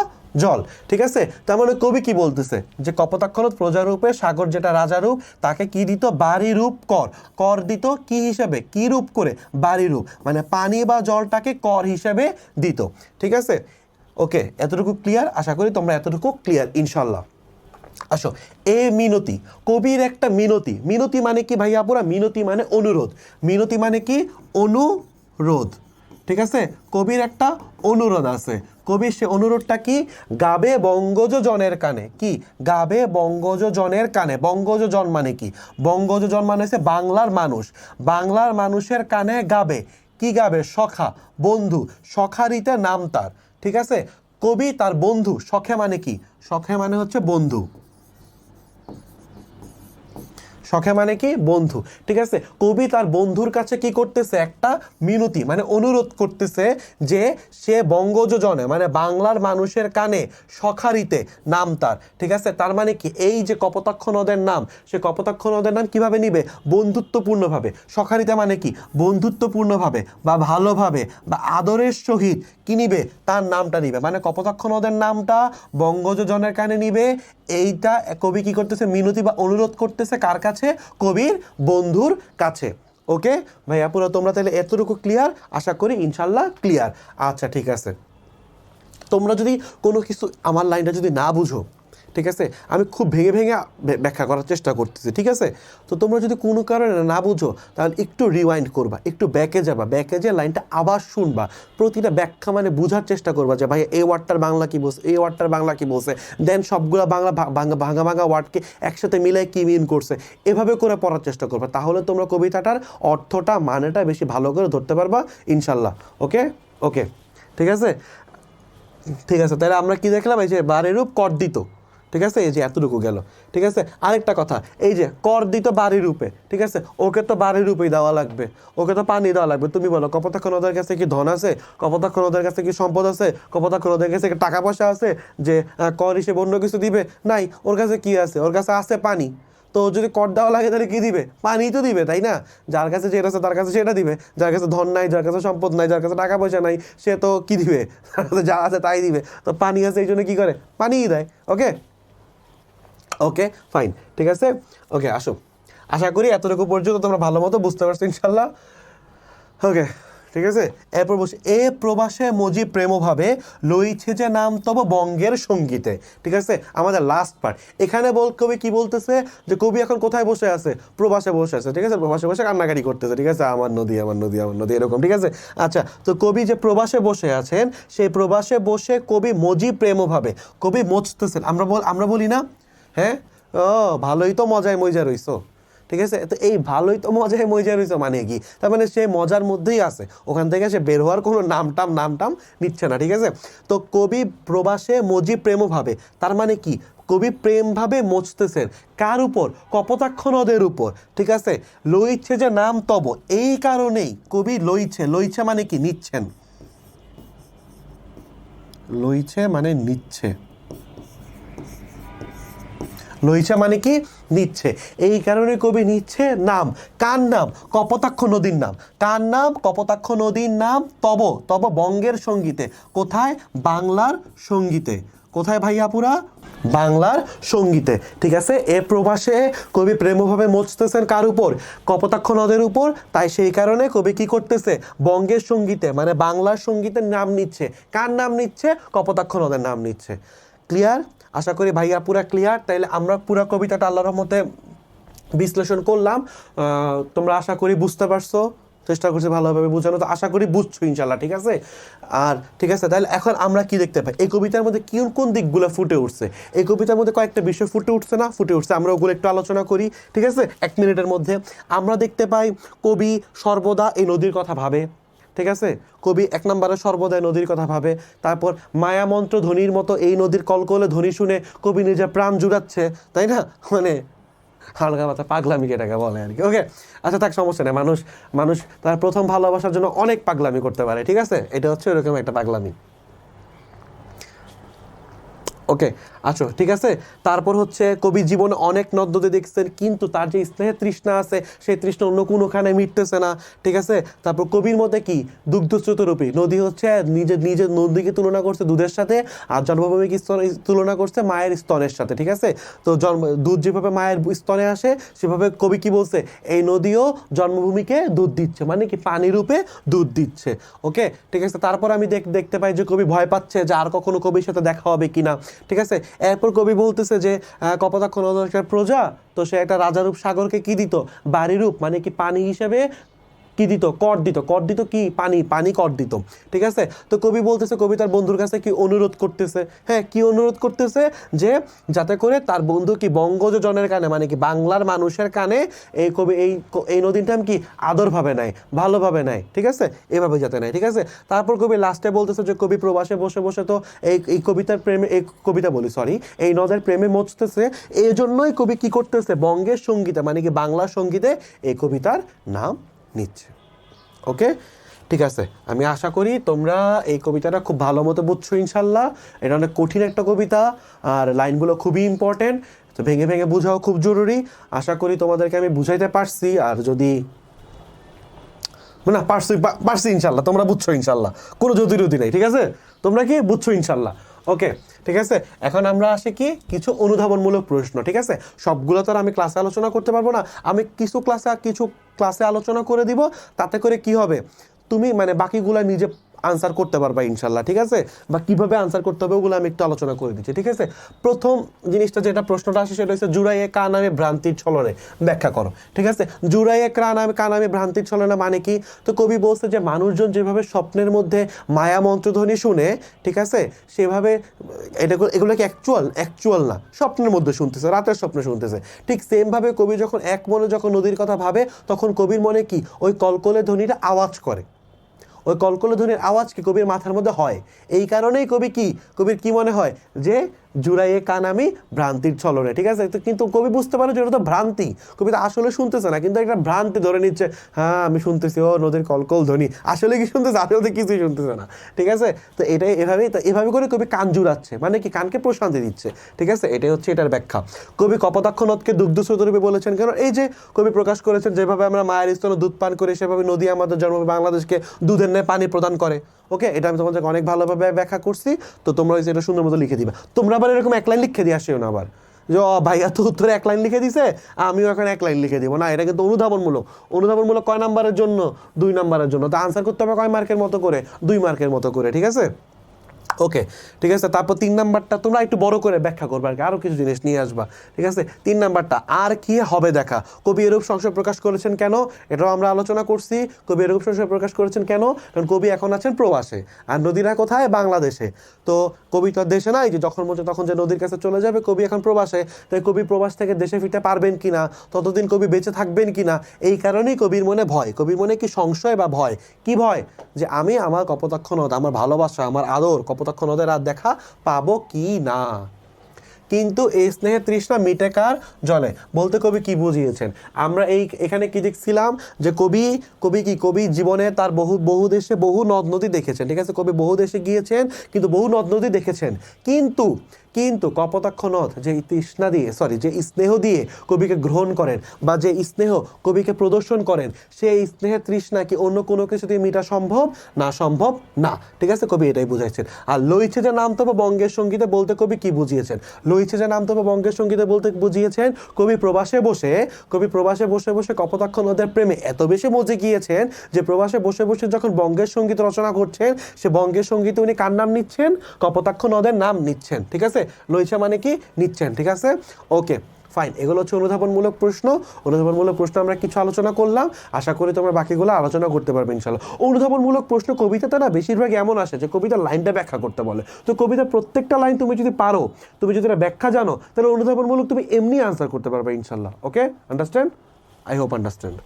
জল, ঠিক আছে। তার মানে কবি কি বলতেছে যে কপোতাক্ষ নদ প্রজারূপে, সাগর যেটা রাজারূপ, তাকে কি দিত? বাড়ি রূপ কর। কর দিত কি হিসাবে? কি রূপ করে? বাড়ি রূপ, মানে পানি বা জলটাকে কর হিসাবে দিত, ঠিক আছে। ওকে, এতটুকু ক্লিয়ার? আশা করি তোমরা এতটুকু ক্লিয়ার ইনশাল্লাহ। আসো, এ মিনতি, কবির একটা মিনতি। মিনতি মানে কি ভাইয়া আপুরা? মিনতি মানে অনুরোধ। মিনতি মানে কি? অনুরোধ, ঠিক আছে। কবির একটা অনুরোধ আছে। কবির সে অনুরোধটা কি? গাবে বঙ্গজ জনের কানে। কি? গাবে বঙ্গজ জনের কানে। বঙ্গজ জন মানে কি? বঙ্গজ জন মানে হচ্ছে বাংলার মানুষ। বাংলার মানুষের কানে গাবে। কি গাবে? সখা, বন্ধু। সখারিতে নাম তার, ঠিক আছে। কবি তার বন্ধু, সখে মানে কি? সখে মানে হচ্ছে বন্ধু। সখে মানে কি? বন্ধু, ঠিক আছে। কবি তার বন্ধুর কাছে কি করতেছে? একটা মিনতি মানে অনুরোধ করতেছে যে সে বঙ্গজ জনে মানে বাংলার মানুষের কানে সখারিতে নাম তার, ঠিক আছে। তার মানে কি? এই যে কপোতাক্ষ নদের নাম, সে কপোতাক্ষ নদের নাম কিভাবে নিবে? বন্ধুত্বপূর্ণভাবে। সখারিতে মানে কি? বন্ধুত্বপূর্ণভাবে বা ভালোভাবে বা আদরের সহিত কি নিবে? তার নামটা নিবে, মানে কপোতাক্ষ নদের নামটা বঙ্গজ জনের কানে নিবে। এইটা কবি কি করতেছে? মিনতি বা অনুরোধ করতেছে কার কাছে? কবির বন্ধুর কাছে। ওকে ভাইয়া পুরো তোমরা তাহলে এতটুকু ক্লিয়ার? আশা করি ইনশাল্লাহ ক্লিয়ার। আচ্ছা ঠিক আছে, তোমরা যদি কোনো কিছু আমার লাইনটা যদি না বুঝো, ঠিক আছে, আমি খুব ভেঙে ভেঙে ব্যাখ্যা করার চেষ্টা করতেছি, ঠিক আছে। তো তোমরা যদি কোনো কারণে না বুঝো তাহলে একটু রিওয়াইন্ড করবা, একটু ব্যাকে যাবা, ব্যাকে যে লাইনটা আবার শুনবা, প্রতিটা ব্যাখ্যা মানে বোঝার চেষ্টা করবা যে ভাই এই ওয়ার্ডটার বাংলা কি বলছে, এই ওয়ার্ডটার বাংলা কি বলছে, দেন সবগুলো বাংলা ভাঙা ভাঙা ওয়ার্ডকে একসাথে মিলাই কি মিন করছে, এভাবে করে পড়ার চেষ্টা করবা। তাহলে তোমরা কবিতাটার অর্থটা মানেটা বেশি ভালো করে ধরতে পারবা ইনশাল্লাহ। ওকে ওকে, ঠিক আছে ঠিক আছে। তাহলে আমরা কি দেখলাম? এই যে বাড়ির রূপ কর দিত, ঠিক আছে, এই যে এতটুকু গেল, ঠিক আছে। আরেকটা কথা, এই যে কর দিত বাড়ি রূপে, ঠিক আছে, ওকে তো বাড়ি রূপেই দেওয়া লাগবে, ওকে তো পানি দেওয়া লাগবে। তুমি বলো কপোতাক্ষ নদের কাছে কি ধন আছে? কপোতাক্ষ নদের কাছে কি সম্পদ আছে? কপোতাক্ষ নদের কাছে কি টাকা পয়সা আছে যে কর হিসেবে অন্য কিছু দিবে? নাই। ওর কাছে কি আছে? ওর কাছে আছে পানি। তো যদি কর দেওয়া লাগে তাহলে কি দিবে? পানি তো দিবে, তাই না? যার কাছে যেটা আছে তার কাছে সেটা দিবে। যার কাছে ধন নাই, যার কাছে সম্পদ নাই, যার কাছে টাকা পয়সা নাই, সে তো কি দিবে? যা আছে তাই দিবে। তো পানি আছে এই জন্য কি করে? পানিই দেয়। ওকে ওকে ফাইন, ঠিক আছে। ওকে আসো, আশা করি এতটুকু পর্যন্ত তোমরা ভালো মতো বুঝতে পারছো ইনশাল্লাহ। ওকে ঠিক আছে। এরপর বসে এ প্রবাসে মজি প্রেমভাবে লইছে যে নাম তব বঙ্গের সঙ্গীতে, ঠিক আছে। আমাদের লাস্ট পার্ট এখানে কবি কি বলতেছে? যে কবি এখন কোথায় বসে আছে? প্রবাসে বসে আছে, ঠিক আছে। প্রবাসে বসে কান্নাকাটি করতেছে, ঠিক আছে, আমার নদী আমার নদী আমার নদী, এরকম, ঠিক আছে। আচ্ছা, তো কবি যে প্রবাসে বসে আছেন, সেই প্রবাসে বসে কবি মজি প্রেমভাবে, কবি মজতেছেন। আমরা বলি না, হ্যাঁ, ও ভালোই তো মজায় মজা রইছো, ঠিক আছে। তো এই ভালোই তো মজায় মজা রয়েছে মানে কি? তার মানে সে মজার মধ্যেই আছে, ওখান থেকে সে বের হওয়ার কোনো নামটাম নিচ্ছে না, ঠিক আছে। তো কবি প্রবাসে মজি প্রেমভাবে, তার মানে কি? কবি প্রেমভাবে মজতেছেন কার উপর? কপোতাক্ষ নদের উপর, ঠিক আছে। লইছে যে নাম তব, এই কারণেই কবি লইছে মানে কি? নিচ্ছেন। লইছে মানে নিচ্ছে, লইছে মানে কি? নিচ্ছে। এই কারণে কবি নিচ্ছে নাম। কার নাম? কপোতাক্ষ নদীর নাম। কার নাম? কপোতাক্ষ নদীর নাম। তব বঙ্গের সঙ্গীতে, কোথায়? বাংলার সঙ্গীতে। কোথায় ভাইয়াপুরা? বাংলার সঙ্গীতে, ঠিক আছে। এ প্রবাসে কবি প্রেমভাবে মজতেছেন কার উপর? কপোতাক্ষ নদের উপর। তাই সেই কারণে কবি কি করতেছে? বঙ্গের সঙ্গীতে মানে বাংলার সঙ্গীতের নাম নিচ্ছে। কার নাম নিচ্ছে? কপোতাক্ষ নদের নাম নিচ্ছে। ক্লিয়ার? আশা করি ভাইয়া পুরা ক্লিয়ার। তাইলে আমরা পুরা কবিতাটা আল্লাহর রহমতে বিশ্লেষণ করলাম। তোমরা আশা করি বুঝতে পারছো, চেষ্টা করছি ভালোভাবে বোঝানো, তো আশা করি বুঝছো ইনশাল্লাহ, ঠিক আছে। আর ঠিক আছে, তাহলে এখন আমরা কি দেখতে পাই? এই কবিতার মধ্যে কোন কোন দিকগুলো ফুটে উঠছে? এই কবিতার মধ্যে কয়েকটা বিষয় ফুটে উঠছে না? ফুটে উঠছে, আমরা ওগুলো একটু আলোচনা করি, ঠিক আছে, 1 মিনিটের মধ্যে। আমরা দেখতে পাই কবি সর্বদা এই নদীর কথা ভাবে, ঠিক আছে। কবি 1 নম্বরে সর্বদাই নদীর কথা ভাবে। তারপর মায়ামন্ত্র ধ্বনির মতো এই নদীর কলকলে ধ্বনি শুনে কবি নিজের প্রাণ জুড়াচ্ছে, তাই না? মানে হালকা মাথা পাগলামি এটাকে বলে আর কি। ওকে আচ্ছা থাক, সমস্যা নেই। মানুষ তার প্রথম ভালোবাসার জন্য অনেক পাগলামি করতে পারে, ঠিক আছে। এটা হচ্ছে এরকম একটা পাগলামি। ওকে, আচ্ছা ঠিক আছে। তারপর হচ্ছে কবি জীবনে অনেক নদ নদী দেখছেন, কিন্তু তার যে স্নেহের তৃষ্ণা আছে সেই তৃষ্ণা অন্য কোনোখানে মিটতেছে না, ঠিক আছে। তারপর কবির মতে কি দুগ্ধস্রোতরূপী নদী হচ্ছে নিজের নিজের নদীকে তুলনা করছে দুধের সাথে, আর জন্মভূমিক স্তন তুলনা করছে মায়ের স্তনের সাথে, ঠিক আছে। তো দুধ যেভাবে মায়ের স্তনে আসে সেভাবে কবি কি বলছে, এই নদীও জন্মভূমিকে দুধ দিচ্ছে, মানে কি পানি রূপে দুধ দিচ্ছে। ওকে, ঠিক আছে। তারপর আমি দেখতে পাই যে কবি ভয় পাচ্ছে যে আর কখনো কবির সাথে দেখা হবে কিনা, ঠিক আছে। এরপর কবি বলতেছে যে কপোতাক্ষ নদের প্রজা, তো সে একটা রাজারূপ সাগরকে কি দিত, বাড়িরূপ, মানে কি পানি হিসেবে কি দিত, কর দিত। কর দিত কি, পানি, পানি কর দিত, ঠিক আছে। তো কবি বলতেছে, কবি তার বন্ধুর কাছে কি অনুরোধ করতেছে, হ্যাঁ কি অনুরোধ করতেছে, যে যাতে করে তার বন্ধু কি বঙ্গজ জনের কানে, মানে কি বাংলার মানুষের কানে এই কবি এই নদীর নাম কি আদরভাবে নেয়, ভালোভাবে নেয়, ঠিক আছে, এভাবে যাতে নেয়, ঠিক আছে। তারপর কবি লাস্টে বলতেছে যে কবি প্রবাসে বসে বসে তো এই কবিতার প্রেমে, এই কবিতা বলি সরি, এই নদের প্রেমে মজতেছে, এই জন্যই কবি কি করতেছে, বঙ্গের সঙ্গীতে, মানে কি বাংলার সঙ্গীতে এই কবিতার নাম নিচ্ছে। ওকে, ঠিক আছে। আমি আশা করি তোমরা এই কবিতাটা খুব ভালো মতো বুঝছো ইনশাল্লাহ। এটা অনেক কঠিন একটা কবিতা, আর লাইনগুলো খুবই ইম্পর্টেন্ট, তো ভেঙে ভেঙে বোঝাও খুব জরুরি। আশা করি তোমাদেরকে আমি বুঝাইতে পারছি, আর যদি না পারছি ইনশাল্লাহ, তোমরা বুঝছো ইনশাল্লাহ, কোনো জ্যোতিরতি নেই, ঠিক আছে, তোমরা কি বুঝছো ইনশাল্লাহ। ওকে, ঠিক আছে। এখন আমরা আসি কি কিছু অনুধাবনমূলক প্রশ্ন, ঠিক আছে। সবগুলো তো আর আমি ক্লাসে আলোচনা করতে পারবো না, আমি কিছু ক্লাসে আলোচনা করে দিব, তাতে করে কি হবে, তুমি মানে বাকিগুলা নিজে আনসার করতে পারবা ইনশাল্লাহ, ঠিক আছে। বা কিভাবে আনসার করতে হবে ওগুলো আমি একটু আলোচনা করে দিচ্ছি, ঠিক আছে। প্রথম জিনিসটা যেটা প্রশ্নটা আসে সেটা হচ্ছে জুড়াইয়ে কা নামে ভ্রান্তির ছলনে ব্যাখ্যা করো, ঠিক আছে। জুড়াইয়ে কা নামে ভ্রান্তির ছলনা মানে কি, তো কবি বলছে যে মানুষজন যেভাবে স্বপ্নের মধ্যে মায়া মন্ত্রধ্বনি শুনে, ঠিক আছে, সেভাবে এগুলো কি অ্যাকচুয়াল না, স্বপ্নের মধ্যে শুনতেছে, রাতের স্বপ্নে শুনতেছে। ঠিক সেমভাবে কবি যখন এক মনে যখন নদীর কথা ভাবে, তখন কবির মনে কি ওই কলকলে ধ্বনিটা আওয়াজ করে, ওই কলকলে ধ্বনির আওয়াজ কি কবির মাথার মধ্যে হয়। এই কারণেই কবির কি মনে হয় যে জুড়াইয়ে কান আমি ভ্রান্তির ছলনে, ঠিক আছে। তো কিন্তু কবি বুঝতে পারে যে এটা তো ভ্রান্তি, কবি তো আসলে শুনতেছে না, কিন্তু একটা ভ্রান্তি ধরে নিচ্ছে, হ্যাঁ আমি শুনতেছি ও নদীর কলকল ধ্বনি, আসলে কি শুনতেছে, আসলে তো কিছুই শুনতেছে না, ঠিক আছে। তো এভাবে করে কবি কান জুড়াচ্ছে, মানে কি কানকে প্রশান্তি দিচ্ছে, ঠিক আছে। এটাই হচ্ছে এটার ব্যাখ্যা। কবি কপোতাক্ষ নদকে দুগ্ধস্রোতরূপে বলেছেন কেন, এই যে কবি প্রকাশ করেছেন যেভাবে আমরা মায়ের স্তনে দুধ পান করি, সেভাবে নদী আমাদের জন্মভূমি বাংলাদেশকে দুধের ন্যায় পানি প্রদান করে। ওকে, এটা আমি তোমাদেরকে অনেক ভালোভাবে ব্যাখ্যা করছি, তো তোমরা এটা সুন্দর মতো লিখে দিবা। তোমরা আবার এরকম এক লাইন লিখে দিয়ে আসিও না আবার যে ভাইয়া তো উত্তরে এক লাইন লিখে দিছে, আমিও এখন এক লাইন লিখে দিব না। এটা কিন্তু অনুধাবনমূলক কয় নাম্বারের জন্য, 2 নাম্বারের জন্য। তো আনসার করতে হবে কয় মার্কের মতো করে, 2 মার্কের মতো করে, ঠিক আছে। ওকে, ঠিক আছে। তারপর 3 নাম্বারটা তোমরা একটু বড় করে ব্যাখ্যা করবে, আর কি আরও কিছু জিনিস নিয়ে আসবা, ঠিক আছে। 3 নাম্বারটা আর কি হবে দেখা, কবি এরূপ সংশয় প্রকাশ করেছেন কেন, এটাও আমরা আলোচনা করছি। কবি এরূপ সংশয় প্রকাশ করেছেন কেন, কারণ কবি এখন আছেন প্রবাসে, আর নদীরা কোথায়, বাংলাদেশে। তো কবি তো দেশে নাই, যে যখন মনে তখন যে নদীর কাছে চলে যাবে, কবি এখন প্রবাসে, তাই কবি প্রবাস থেকে দেশে ফিরতে পারবেন কিনা, ততদিন কবি বেঁচে থাকবেন কিনা, এই কারণেই কবির মনে ভয়, কবির মনে কি সংশয় বা ভয়, কি ভয়, যে আমি আমার কপোতাক্ষ নদ, আমার ভালোবাসা, আমার আদর কপোতাক্ষ নদের আর দেখা পাবো কি না। কিন্তু এই স্নেহের তৃষ্ণা মিটে কার জলে, বলতে কবি কি বুঝিয়েছেন। আমরা এখানে কি দেখছিলাম যে কবি জীবনে তার বহু দেশে বহু নদ নদী দেখেছেন, ঠিক আছে। কবি বহু দেশে গিয়েছেন, কিন্তু বহু নদ নদী দেখেছেন, কিন্তু কপোতাক্ষ নদ যে তৃষ্ণা দিয়ে যে স্নেহ দিয়ে কবিকে গ্রহণ করেন, বা যে স্নেহ কবিকে প্রদর্শন করেন, সেই স্নেহের তৃষ্ণা কি অন্য কোনো কিছু দিয়ে মিটা সম্ভব না, ঠিক আছে। কবি এটাই বুঝাইছেন। আর লইছে যে নাম তবে বঙ্গের সঙ্গীতে বলতে কবি কি বুঝিয়েছেন, লইছে যে নাম তবে বঙ্গের সঙ্গীতে বলতে বুঝিয়েছেন কবি প্রবাসে বসে বসে কপোতাক্ষ নদের প্রেমে এত বেশি মজে গিয়েছেন, যে প্রবাসে বসে বসে যখন বঙ্গের সঙ্গীত রচনা করছেন, সে বঙ্গের সঙ্গীতে উনি কার নাম নিচ্ছেন, কপোতাক্ষ নদের নাম নিচ্ছেন, ঠিক আছে। লইছে মানে কি নিচ্ছেন, ঠিক আছে। ওকে, ফাইন। এগুলো হচ্ছে অনুধাবনমূলক প্রশ্ন আমরা কিছু আলোচনা করলাম, আশা করি তোমরা বাকিগুলো আলোচনা করতে পারবে ইনশাল্লাহ। অনুধাবনমূলক প্রশ্ন কবিতাতে না বেশিরভাগ এমন আসে যে কবিতার লাইনটা ব্যাখ্যা করতে বলে, তো কবিতার প্রত্যেকটা লাইন তুমি যদি পারো, তুমি যদি ব্যাখ্যা জানো, তাহলে অনুধাবনমূলক তুমি এমনি আনসার করতে পারবে ইনশাল্লাহ। ওকে, আন্ডারস্ট্যান্ড, আই হোপ আন্ডারস্ট্যান্ড।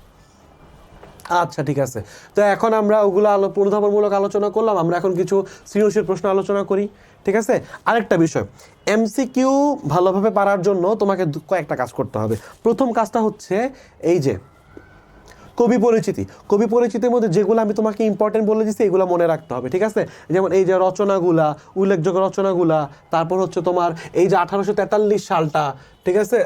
আচ্ছা, ঠিক আছে। তো এখন আমরা ওগুলো অনুধাবনমূলক আলোচনা করলাম, আমরা এখন কিছু সৃজনশীল প্রশ্ন আলোচনা করি, ঠিক আছে। আরেকটা বিষয়, এমসিকিউ ভালোভাবে পারার জন্য তোমাকে কয়েকটা কাজ করতে হবে। প্রথম কাজটা হচ্ছে এই যে কবি পরিচিতি, কবি পরিচিতির মধ্যে যেগুলো আমি তোমাকে ইম্পর্টেন্ট বলে দিচ্ছি এগুলো মনে রাখতে হবে, ঠিক আছে? যেমন এই যে রচনাগুলা, উল্লেখযোগ্য রচনাগুলা, তারপর হচ্ছে তোমার এই যে 1843 সালটা, ঠিক আছে?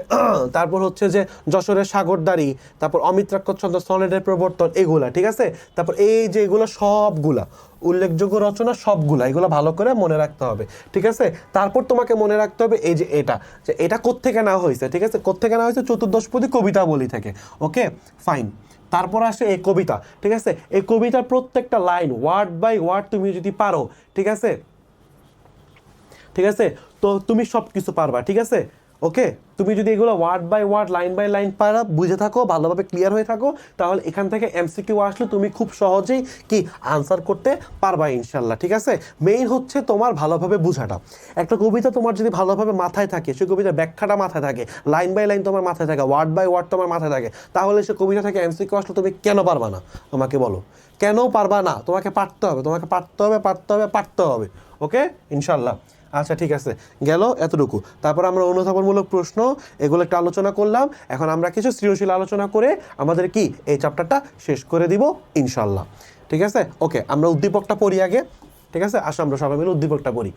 তারপর হচ্ছে যে যশোরের সাগরদাড়ি, তারপর অমিত্রাক্ষরছন্দ সনেটের প্রবর্তন, এগুলা, ঠিক আছে? তারপর এই যে এগুলো সবগুলা উল্লেখযোগ্য রচনা, সবগুলা এগুলো ভালো করে মনে রাখতে হবে, ঠিক আছে? তারপর তোমাকে মনে রাখতে হবে এই যে এটা কোত্থেকে নেওয়া হয়েছে, ঠিক আছে? কোত্থেকে নেওয়া হয়েছে? চতুর্দশপদী কবিতাবলী থেকে। ওকে, ফাইন। তারপর আসে এই কবিতা, ঠিক আছে? এই কবিতার প্রত্যেকটা লাইন ওয়ার্ড বাই ওয়ার্ড তুমি যদি পারো, ঠিক আছে, ঠিক আছে, তো তুমি সব কিছু পারবা, ঠিক আছে? ওকে, তুমি যদি এগুলো word by word, line by line পারা বুঝে থাকো, ভালোভাবে ক্লিয়ার হয়ে থাকো, তাহলে এখান থেকে এমসিকিউ আসলে তুমি খুব সহজেই কি আনসার করতে পারবা ইনশাল্লাহ, ঠিক আছে? মেইন হচ্ছে তোমার ভালোভাবে বোঝাটা। একটা কবিতা তোমার যদি ভালোভাবে মাথায় থাকে, সেই কবিতার ব্যাখ্যাটা মাথায় থাকে, লাইন বাই লাইন তোমার মাথায় থাকে, ওয়ার্ড বাই ওয়ার্ড তোমার মাথায় থাকে, তাহলে সে কবিতা থেকে এমসিকিউ আসলে তুমি কেন পারবা না? আমাকে বলো, কেন পারবা না? তোমাকে পারতে হবে, তোমাকে পারতে হবে, পারতে হবে, পারতে হবে। ওকে, ইনশাল্লাহ। আচ্ছা, ঠিক আছে, গেল এতটুকু। তারপর আমরা অনুধাবনমূলক প্রশ্ন এগুলো একটা আলোচনা করলাম। এখন আমরা কিছু সৃজনশীল আলোচনা করে আমাদের কি এই চ্যাপ্টারটা শেষ করে দিব ইনশাল্লাহ, ঠিক আছে? ওকে, আমরা উদ্দীপকটা পড়ি আগে, ঠিক আছে? আসো আমরা সবাই মিলে উদ্দীপকটা পড়ি।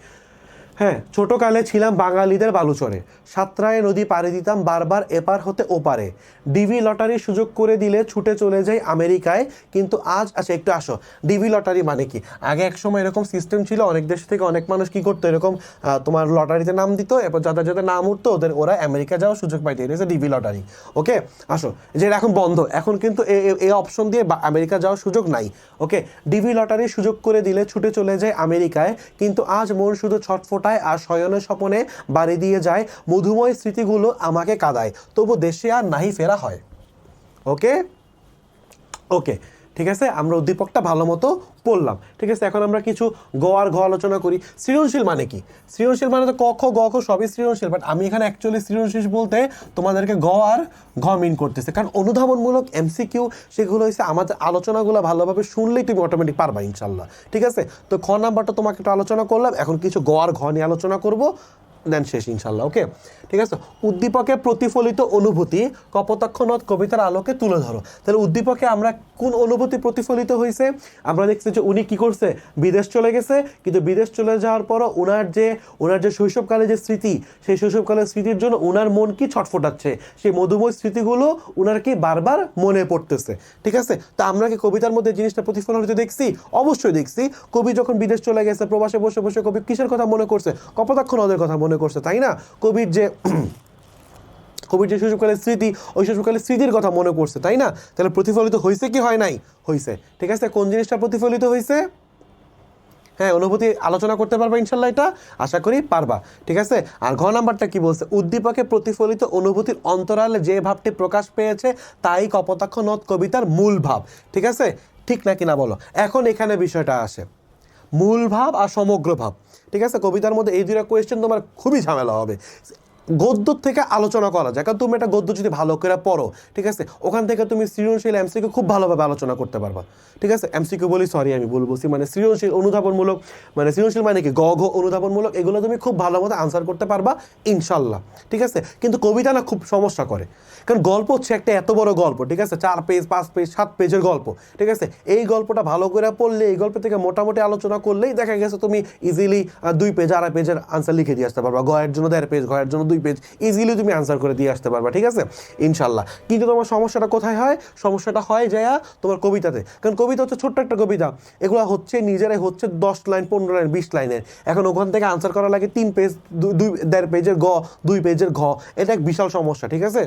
হ্যাঁ, ছোটকালে ছিলাম বাঙালিদের বালুচরে, সাতরায় নদী পাড়ি দিতাম বারবার এপার হতে ওপারে, ডিভি লটারির সুযোগ করে দিলে ছুটে চলে যাই আমেরিকায়, কিন্তু আজ আচ্ছা একটু আসো, ডিভি লটারি মানে কি? আগে এক সময় এরকম সিস্টেম ছিল, অনেক দেশ থেকে অনেক মানুষ কি করতো, এরকম তোমার লটারিতে নাম দিত, এরপর যাদের যাদের নাম উঠতো ওরা আমেরিকা যাওয়ার সুযোগ পাইতো, এটা হচ্ছে ডিভি লটারি। ওকে, আসো, যে এখন বন্ধ, এখন কিন্তু এই অপশন দিয়ে আমেরিকা যাওয়ার সুযোগ নাই। ওকে, ডিভি লটারির সুযোগ করে দিলে ছুটে চলে যায় আমেরিকায়, কিন্তু আজ মন শুধু ছটফটায় আর শয়নের স্বপনে বাড়ি দিয়ে যায়, মধুময় স্মৃতিগুলো আমাকে কাঁদায়, তবু দেশে আর নাহি ফেরা হয়। ওকে ওকে, ঠিক আছে, আমরা উদ্দীপকটা ভালো মতো পড়লাম, ঠিক আছে? এখন আমরা কিছু গ আর ঘ আলোচনা করি। সৃজনশীল মানে কি? সৃজনশীল মানে তো ক খ গ ঘ সবই সৃজনশীল, বাট আমি এখানে অ্যাকচুয়ালি সৃজনশীল বলতে তোমাদেরকে গ আর ঘ মিন করতেছে, কারণ অনুধাবনমূলক এমসিকিউ সেগুলো হচ্ছে আমাদের আলোচনাগুলো ভালোভাবে শুনলেই তুমি অটোমেটিক পারবা ইনশাল্লাহ, ঠিক আছে? তো খ নাম্বারটা তোমাকে একটু আলোচনা করলাম, এখন কিছু গ আর ঘ নিয়ে আলোচনা করব, দেন শেষ ইনশাল্লাহ। ওকে, ঠিক আছে। উদ্দীপকে প্রতিফলিত অনুভূতি কপোতাক্ষ নদ কবিতার আলোকে তুলে ধরো। তাহলে উদ্দীপকে আমরা কোন অনুভূতি প্রতিফলিত হয়েছে? আমরা দেখছি যে উনি কি করছে, বিদেশ চলে গেছে, কিন্তু বিদেশ চলে যাওয়ার পরও ওনার যে শৈশবকালে যে স্মৃতি, সেই শৈশবকালের স্মৃতির জন্য ওনার মন কি ছটফটাচ্ছে, সেই মধুময় স্মৃতিগুলো ওনার কি বারবার মনে পড়তেছে, ঠিক আছে? তা আমরা কি কবিতার মধ্যে জিনিসটা প্রতিফলন হতে দেখছি? অবশ্যই দেখছি। কবি যখন বিদেশ চলে গেছে, প্রবাসে বসে বসে কবি কিসের কথা মনে করছে? কপোতাক্ষ নদের কথা মনে করছে, তাই না? কবির যে শৈশবকালের স্মৃতি, ওই শৈশবকালের স্মৃতির কথা মনে পড়ছে, তাই না? তাহলে প্রতিফলিত হয়েছে কি হয় নাই? হয়েছে, ঠিক আছে? কোন জিনিসটা প্রতিফলিত হয়েছে? হ্যাঁ, অনুভূতি আলোচনা করতে পারবা ইনশাল্লাহ, এটা আশা করি পারবা, ঠিক আছে? আর ঘ নাম্বারটা কি বলছে? উদ্দীপকে প্রতিফলিত অনুভূতির অন্তরালে যে ভাবটি প্রকাশ পেয়েছে তাই কপোতাক্ষ নদ কবিতার মূল ভাব, ঠিক আছে? ঠিক নাকি না বলো? এখন এখানে বিষয়টা আসে মূল ভাব আর সমগ্র ভাব, ঠিক আছে? কবিতার মধ্যে এই দুইটা কোয়েশ্চেন তোমার খুবই ঝামেলা হবে। গদ্য থেকে আলোচনা করা যায়, কারণ তুমি একটা গদ্য যদি ভালো করে পড়ো, ঠিক আছে, ওখান থেকে তুমি সৃজনশীল এমসিকিউ খুব ভালোভাবে আলোচনা করতে পারবা, ঠিক আছে? এমসিকিউ বলি, সরি আমি বলছি, মানে সৃজনশীল অনুধাবনমূলক, মানে সৃজনশীল মানে কি, গ ঘ অনুধাবনমূলক, এগুলো তুমি খুব ভালো মতো আনসার করতে পারবা ইনশাল্লাহ, ঠিক আছে? কিন্তু কবিতা না খুব সমস্যা করে, কারণ গল্প হচ্ছে একটা এত বড় গল্প, ঠিক আছে? 4 পেজ 5 পেজ 7 পেজের গল্প, ঠিক আছে? এই গল্পটা ভালো করে পড়লে, এই গল্প থেকে মোটামুটি আলোচনা করলেই দেখা গেছে তুমি ইজিলি 2 পেজ 2.5 পেজের আনসার লিখে দিয়ে আসতে পারবা। গয়ের জন্য 1.5 পেজ, গয়ের জন্য 2 পেজ, ইজিলি তুমি আনসার করে দিয়ে আসতে পারবা, ঠিক আছে? ইনশাল্লাহ। কিন্তু তোমার সমস্যাটা কোথায় হয়? সমস্যাটা হয় যায় তোমার কবিতাতে, কারণ কবিতা হচ্ছে ছোট্ট একটা কবিতা, এগুলো হচ্ছে নিজেরাই হচ্ছে 10 লাইন 15 লাইন 20 লাইনের, এখন ওখান থেকে আনসার করা লাগে 3 পেজ, 1.5 পেজের গ, 2 পেজের ঘ, এটা এক বিশাল সমস্যা, ঠিক আছে?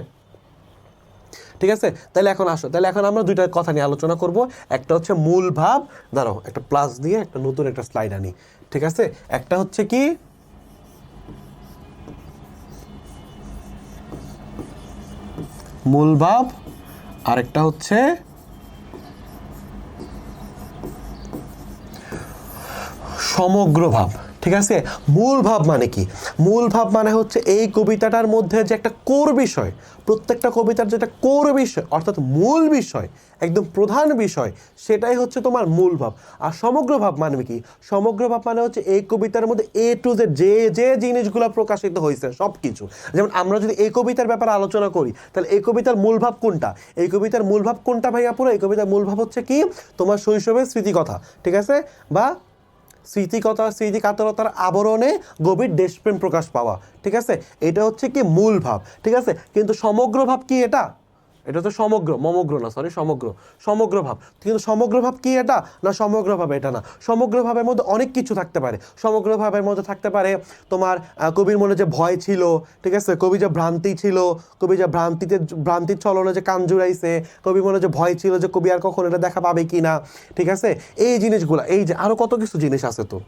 ঠিক আছে, তাহলে এখন আসো, তাহলে এখন আমরা দুইটা কথা নিয়ে আলোচনা করব। একটা হচ্ছে মূল ভাব, দাঁড়াও একটা প্লাস দিয়ে একটা নতুন একটা স্লাইড আনি, ঠিক আছে? একটা হচ্ছে কি মূল ভাব, আরেকটা হচ্ছে সমগ্র ভাব, ঠিক আছে। মূল ভাব মানে কি? মূল ভাব মানে হচ্ছে এই কবিতাটার মধ্যে যে একটা কোর বিষয়, প্রত্যেকটা কবিতার যেটা কোর বিষয় অর্থাৎ মূল বিষয়, একদম প্রধান বিষয়, সেটাই হচ্ছে তোমার মূল ভাব। আর সমগ্র ভাব মানে কি? সমগ্র ভাব মানে হচ্ছে এই কবিতার মধ্যে এ টু জেড যে যে জিনিসগুলো প্রকাশিত হয়েছে সব কিছু। যেমন আমরা যদি এই কবিতার ব্যাপারে আলোচনা করি, তাহলে এই কবিতার মূল ভাব কোনটা? এই কবিতার মূল ভাব কোনটা ভাইয়া পুরো? এই কবিতার মূল ভাব হচ্ছে কি? তোমার শৈশবের স্মৃতিকথা, ঠিক আছে, বা স্মৃতিকথা, স্মৃতিকাতরতার আবরণে গভীর দেশপ্রেম প্রকাশ পাওয়া, ঠিক আছে, এটা হচ্ছে কি মূল ভাব, ঠিক আছে। কিন্তু সমগ্র ভাব কি এটা? এটা তো সমগ্র, মমগ্র না, সরি, সমগ্র, সমগ্র ভাব। কিন্তু সমগ্র ভাব কি এটা? না, সমগ্র ভাব এটা না। সমগ্র ভাবের মধ্যে অনেক কিছু থাকতে পারে। সমগ্র ভাবের মধ্যে থাকতে পারে তোমার কবির মনে যে ভয় ছিল, ঠিক আছে, কবি যে ভ্রান্তি ছিল, কবি যে ভ্রান্তির ছলনে যে কান জুড়াইছে, কবির মনে যে ভয় ছিল যে কবি আর কখন এটা দেখা পাবে কি না, ঠিক আছে, এই জিনিসগুলো, এই যে আরো কত কিছু জিনিস আছে তো,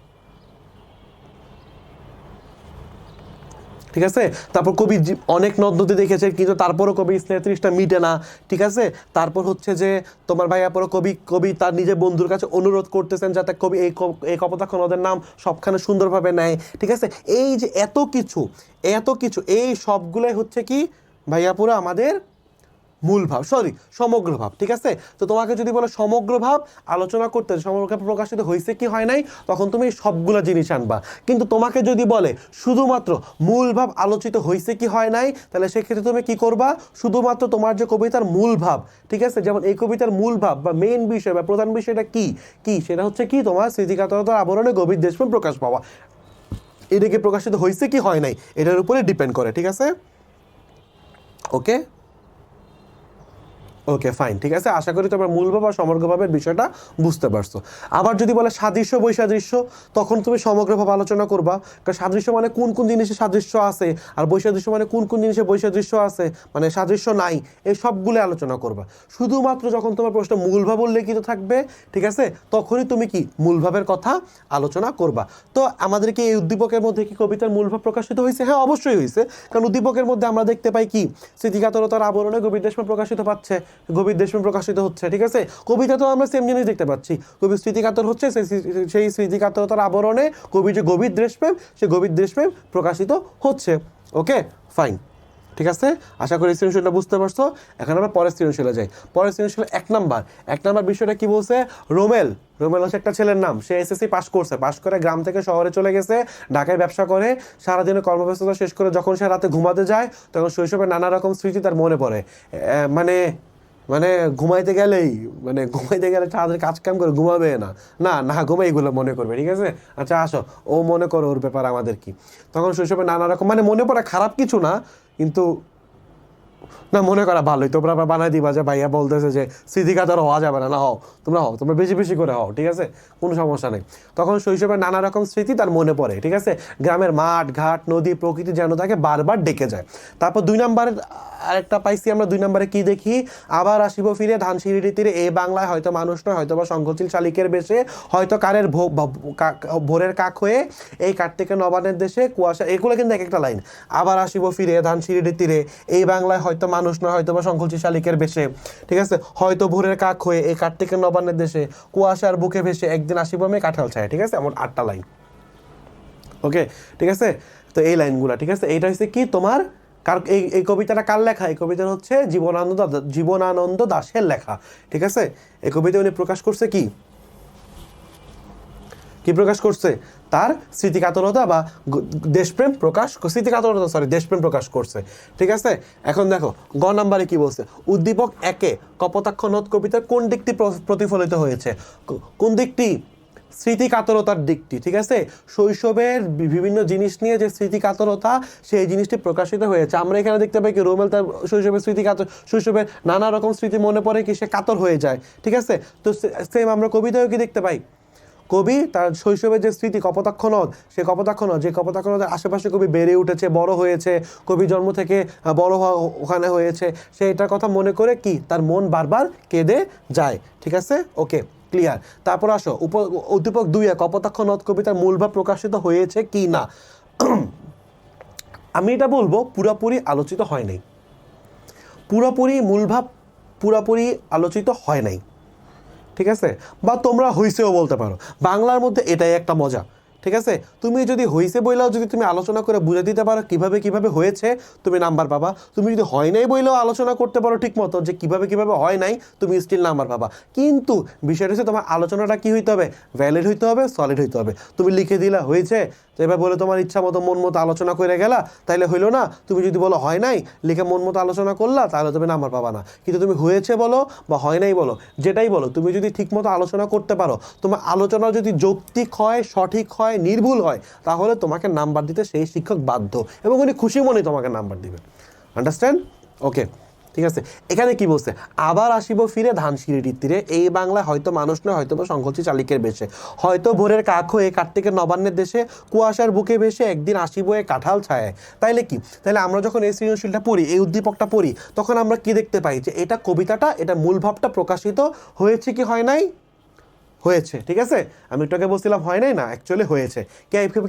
ঠিক আছে। তারপর কবি অনেক নদ নদী দেখেছে, কিন্তু তারপরও কবি স্নেহের তৃষ্ণা মিটে না, ঠিক আছে। তারপর হচ্ছে যে তোমার ভাইয়া পরে কবি কবি তার নিজের বন্ধুর কাছে অনুরোধ করতেছেন যাতে কবি এই কপোতাক্ষ নদের নাম সবখানে সুন্দরভাবে নেয়, ঠিক আছে। এই যে এত কিছু, এত কিছু, এই সবগুলোই হচ্ছে কি ভাইয়া পুরো আমাদের মূল ভাব, সরি, সমগ্র ভাব, ঠিক আছে। তো তোমাকে যদি বলো সমগ্র ভাব আলোচনা করতে, সমগ্র ভাব প্রকাশিত হয়েছে কি হয় নাই, তখন তুমি সবগুলো জিনিস আনবা। কিন্তু তোমাকে যদি বলে শুধুমাত্র মূল ভাব আলোচিত হয়েছে কি হয় নাই, তাহলে সেক্ষেত্রে তুমি কি করবা? শুধুমাত্র তোমার যে কবিতার মূল ভাব, ঠিক আছে, যেমন এই কবিতার মূল ভাব বা মেইন বিষয় বা প্রধান বিষয়টা কি, কি সেটা হচ্ছে কি তোমার স্মৃতিকাতরতার আবরণে গভীর দেশপ্রেম প্রকাশ পাওয়া, এটাকে প্রকাশিত হয়েছে কি হয় নাই এটার উপরে ডিপেন্ড করে, ঠিক আছে। ওকে, ওকে, ফাইন, ঠিক আছে। আশা করি তোমরা মূলভাব বা সমগ্রভাবের বিষয়টা বুঝতে পারছো। আবার যদি বলে সাদৃশ্য বৈসাদৃশ্য, তখন তুমি সমগ্রভাবে আলোচনা করবা, কারণ সাদৃশ্য মানে কোন কোন জিনিসে সাদৃশ্য আছে, আর বৈসাদৃশ্য মানে কোন কোন জিনিসে বৈসাদৃশ্য আছে, মানে সাদৃশ্য নাই, এই সবগুলো আলোচনা করবা। শুধুমাত্র যখন তোমার প্রশ্ন মূলভাব উল্লেখিত থাকবে, ঠিক আছে, তখনই তুমি কি মূলভাবের কথা আলোচনা করবা। তো আমাদেরকে এই উদ্দীপকের মধ্যে কি কবিতার মূলভাব প্রকাশিত হয়েছে? হ্যাঁ, অবশ্যই হয়েছে, কারণ উদ্দীপকের মধ্যে আমরা দেখতে পাই কি স্মৃতিকাতরতার আবরণে গভীর দেশপ্রেম প্রকাশিত পাচ্ছে, গভীর দেশপ্রেম প্রকাশিত হচ্ছে, ঠিক আছে। কবিতা তো আমরা সেম জিনিস দেখতে পাচ্ছি, কবি স্মৃতিকাতর হচ্ছে, সেই স্মৃতিকাতরতার আবরণে কবির যে গভীর দেশপ্রেম, সেই গভীর দেশপ্রেম প্রকাশিত হচ্ছে। ওকে, ফাইন, ঠিক আছে। আশা করি সৃজনশীলটা বুঝতে পারছো। এখন আমরা পরের সৃজনশীলে যাই। পরের সৃজনশীল এক নাম্বার বিষয়টা কি বলছে? রোমেল, রোমেল হচ্ছে একটা ছেলের নাম, সে এসএসসি পাস করছে, পাস করে গ্রাম থেকে শহরে চলে গেছে, ঢাকায় ব্যবসা করে, সারাদিনের কর্মব্যস্ততা শেষ করে যখন সে রাতে ঘুমাতে যায়, তখন শৈশবের নানা রকম স্মৃতি তার মনে পড়ে। মানে মানে ঘুমাইতে গেলেই, মানে ঘুমাইতে গেলে তাদের কাজ কাম করে ঘুমাবে না, না না ঘুমাই এগুলো মনে করবে, ঠিক আছে। আচ্ছা আসো, ও মনে করো ওর ব্যাপার আমাদের কি। তখন শৈশবে নানা রকম, মানে মনে পড়া খারাপ কিছু না, কিন্তু না মনে করা ভালোই, তোমরা আবার বানাই দিবা যে ভাইয়া বলতেছে যে স্মৃতিকাতর হওয়া যাবে না, না হও, তোমরা বেশি বেশি করে হও, ঠিক আছে, কোনো সমস্যা নেই। তখন শৈশবের নানা রকম স্মৃতি তার মনে পড়ে, ঠিক আছে, গ্রামের মাঠ ঘাট নদী প্রকৃতি যেন তাকে বারবার ডেকে যায়। তারপর 2 নম্বরের আরেকটা পাইছি আমরা, 2 নম্বরে কি দেখি? আবার আসিব ফিরে ধানসিঁড়ির তীরে, এই বাংলায় হয়তো মানুষ নয়, হয়তো বা শঙ্খচিল শালিকের বেশে, হয়তো কারের ভোরের কাক হয়ে, এই কার্তিকের নবানের দেশে কুয়াশা, এগুলো কিন্তু এক একটা লাইন। আবার আসিব ফিরে ধানসিঁড়ির তীরে, এই বাংলায় হয়তো মানুষ নয়, হয়তো বা শঙ্খচিল শালিকের বেশে, ঠিক আছে, হয়তো ভোরের কাক হয়ে, এই কার্তিকের নবানের দেশে কুয়াশার বুকে ভেসে, একদিন আসিব আমি কাঁঠাল ছায়, ঠিক আছে, এমন 8টা লাইন। ওকে, ঠিক আছে। তো এই লাইনগুলো, ঠিক আছে, এইটা হচ্ছে কি তোমার কার, এই কবিতাটা কার লেখা? এই কবিতাটা হচ্ছে জীবনানন্দ দাশের লেখা, ঠিক আছে। এই কবিতা উনি প্রকাশ করছে কি প্রকাশ করছে? তার স্মৃতিকাতরতা বা দেশপ্রেম প্রকাশ, স্মৃতিকাতরতা সরি দেশপ্রেম প্রকাশ করছে, ঠিক আছে। এখন দেখো গ নাম্বারে কি বলছে? উদ্দীপক 1-এ কপোতাক্ষ নদ কবিতার কোন দিকটি প্রতিফলিত হয়েছে? কোন দিকটি? স্মৃতিকাতরতার দিকটি, ঠিক আছে। শৈশবের বিভিন্ন জিনিস নিয়ে যে স্মৃতিকাতরতা, সেই জিনিসটি প্রকাশিত হয়েছে। আমরা এখানে দেখতে পাই কি রোমেল তার শৈশবের শৈশবের নানা রকম স্মৃতি মনে পড়ে কি সে কাতর হয়ে যায়, ঠিক আছে। তো সেম আমরা কবিতায়ও কি দেখতে পাই? কবি তার শৈশবের যে স্মৃতি কপোতাক্ষ নদ, সেই কপোতাক্ষ নদ, যে কপোতাক্ষ নদের আশেপাশে কবি বেড়ে উঠেছে, বড় হয়েছে, কবি জন্ম থেকে বড় হওয়া ওখানে হয়েছে, সেইটার কথা মনে করে কি তার মন বারবার কেঁদে যায়, ঠিক আছে। ওকে, ক্লিয়ার। তারপর আসো উদ্দীপক 2-এ কপোতাক্ষ নদ কবিতার মূলভাব প্রকাশিত হয়েছে কি না? আমি এটা বলবো পুরোপুরি আলোচিত হয় নাই, পুরোপুরি মূলভাব পুরোপুরি আলোচিত হয় নাই, ঠিক আছে, বা তোমরা হইছেও বলতে পারো। বাংলার মধ্যে এটাই একটা মজা, ঠিক আছে? তুমি যদি হইছে বইলেও যদি তুমি আলোচনা করে বুঝে দিতে পারো কিভাবে কিভাবে হয়েছে, তুমি নাম্বার পাবা। তুমি যদি হয় নাই বইলেও আলোচনা করতে পারো ঠিক মতো যে কিভাবে কিভাবে হয় নাই, তুমি স্টিল নাম্বার পাবা। কিন্তু বিষয়টা হচ্ছে তোমার আলোচনাটা কি হইতে হবে, ভ্যালিড হইতে হবে, সলিড হইতে হবে। তুমি লিখে দিলা হয়েছে, তো এবার বলে তোমার ইচ্ছা মতো মন মতো আলোচনা করে গেলা, তাইলে হইলো না। তুমি যদি বলো হয় নাই, লিখে মন মতো আলোচনা করলা, তাহলে তুমি নাম্বার পাবা না। কিন্তু তুমি হয়েছে বলো বা হয় নাই বলো, যেটাই বলো, তুমি যদি ঠিক মতো আলোচনা করতে পারো, তোমার আলোচনা যদি যৌক্তিক হয়, সঠিক হয়, নির্ভুল হয়, তাহলে তোমাকে নাম্বার দিতে সেই শিক্ষক বাধ্য, এবং উনি খুশি মনে তোমাকে নাম্বার দিবে। আন্ডারস্ট্যান্ড? ওকে, ঠিক আছে। এখানে কি বলছে, আবার আসিব ফিরে ধানসিঁড়িটির তীরে, এই বাংলায় হয়তো মানুষ নয়, হয়তো বা সংকলচি চালিকের বেশে, হয়তো ভোরের কাক হয়ে কার্তিকের নবান্নের দেশে, কুয়াশার বুকে ভেসে একদিন আসিব এ কাঁঠাল ছায়ায়। তাইলে কি, তাহলে আমরা যখন এই সৃজনশীলটা পড়ি, এই উদ্দীপকটা পড়ি, তখন আমরা কি দেখতে পাই যে এটা কবিতাটা, এটা মূল ভাবটা প্রকাশিত হয়েছে কি হয় নাই? হয়েছে। ঠিক আছে, আমি একটু বলছিলাম হয় নাই, না, অ্যাকচুয়ালি হয়েছে।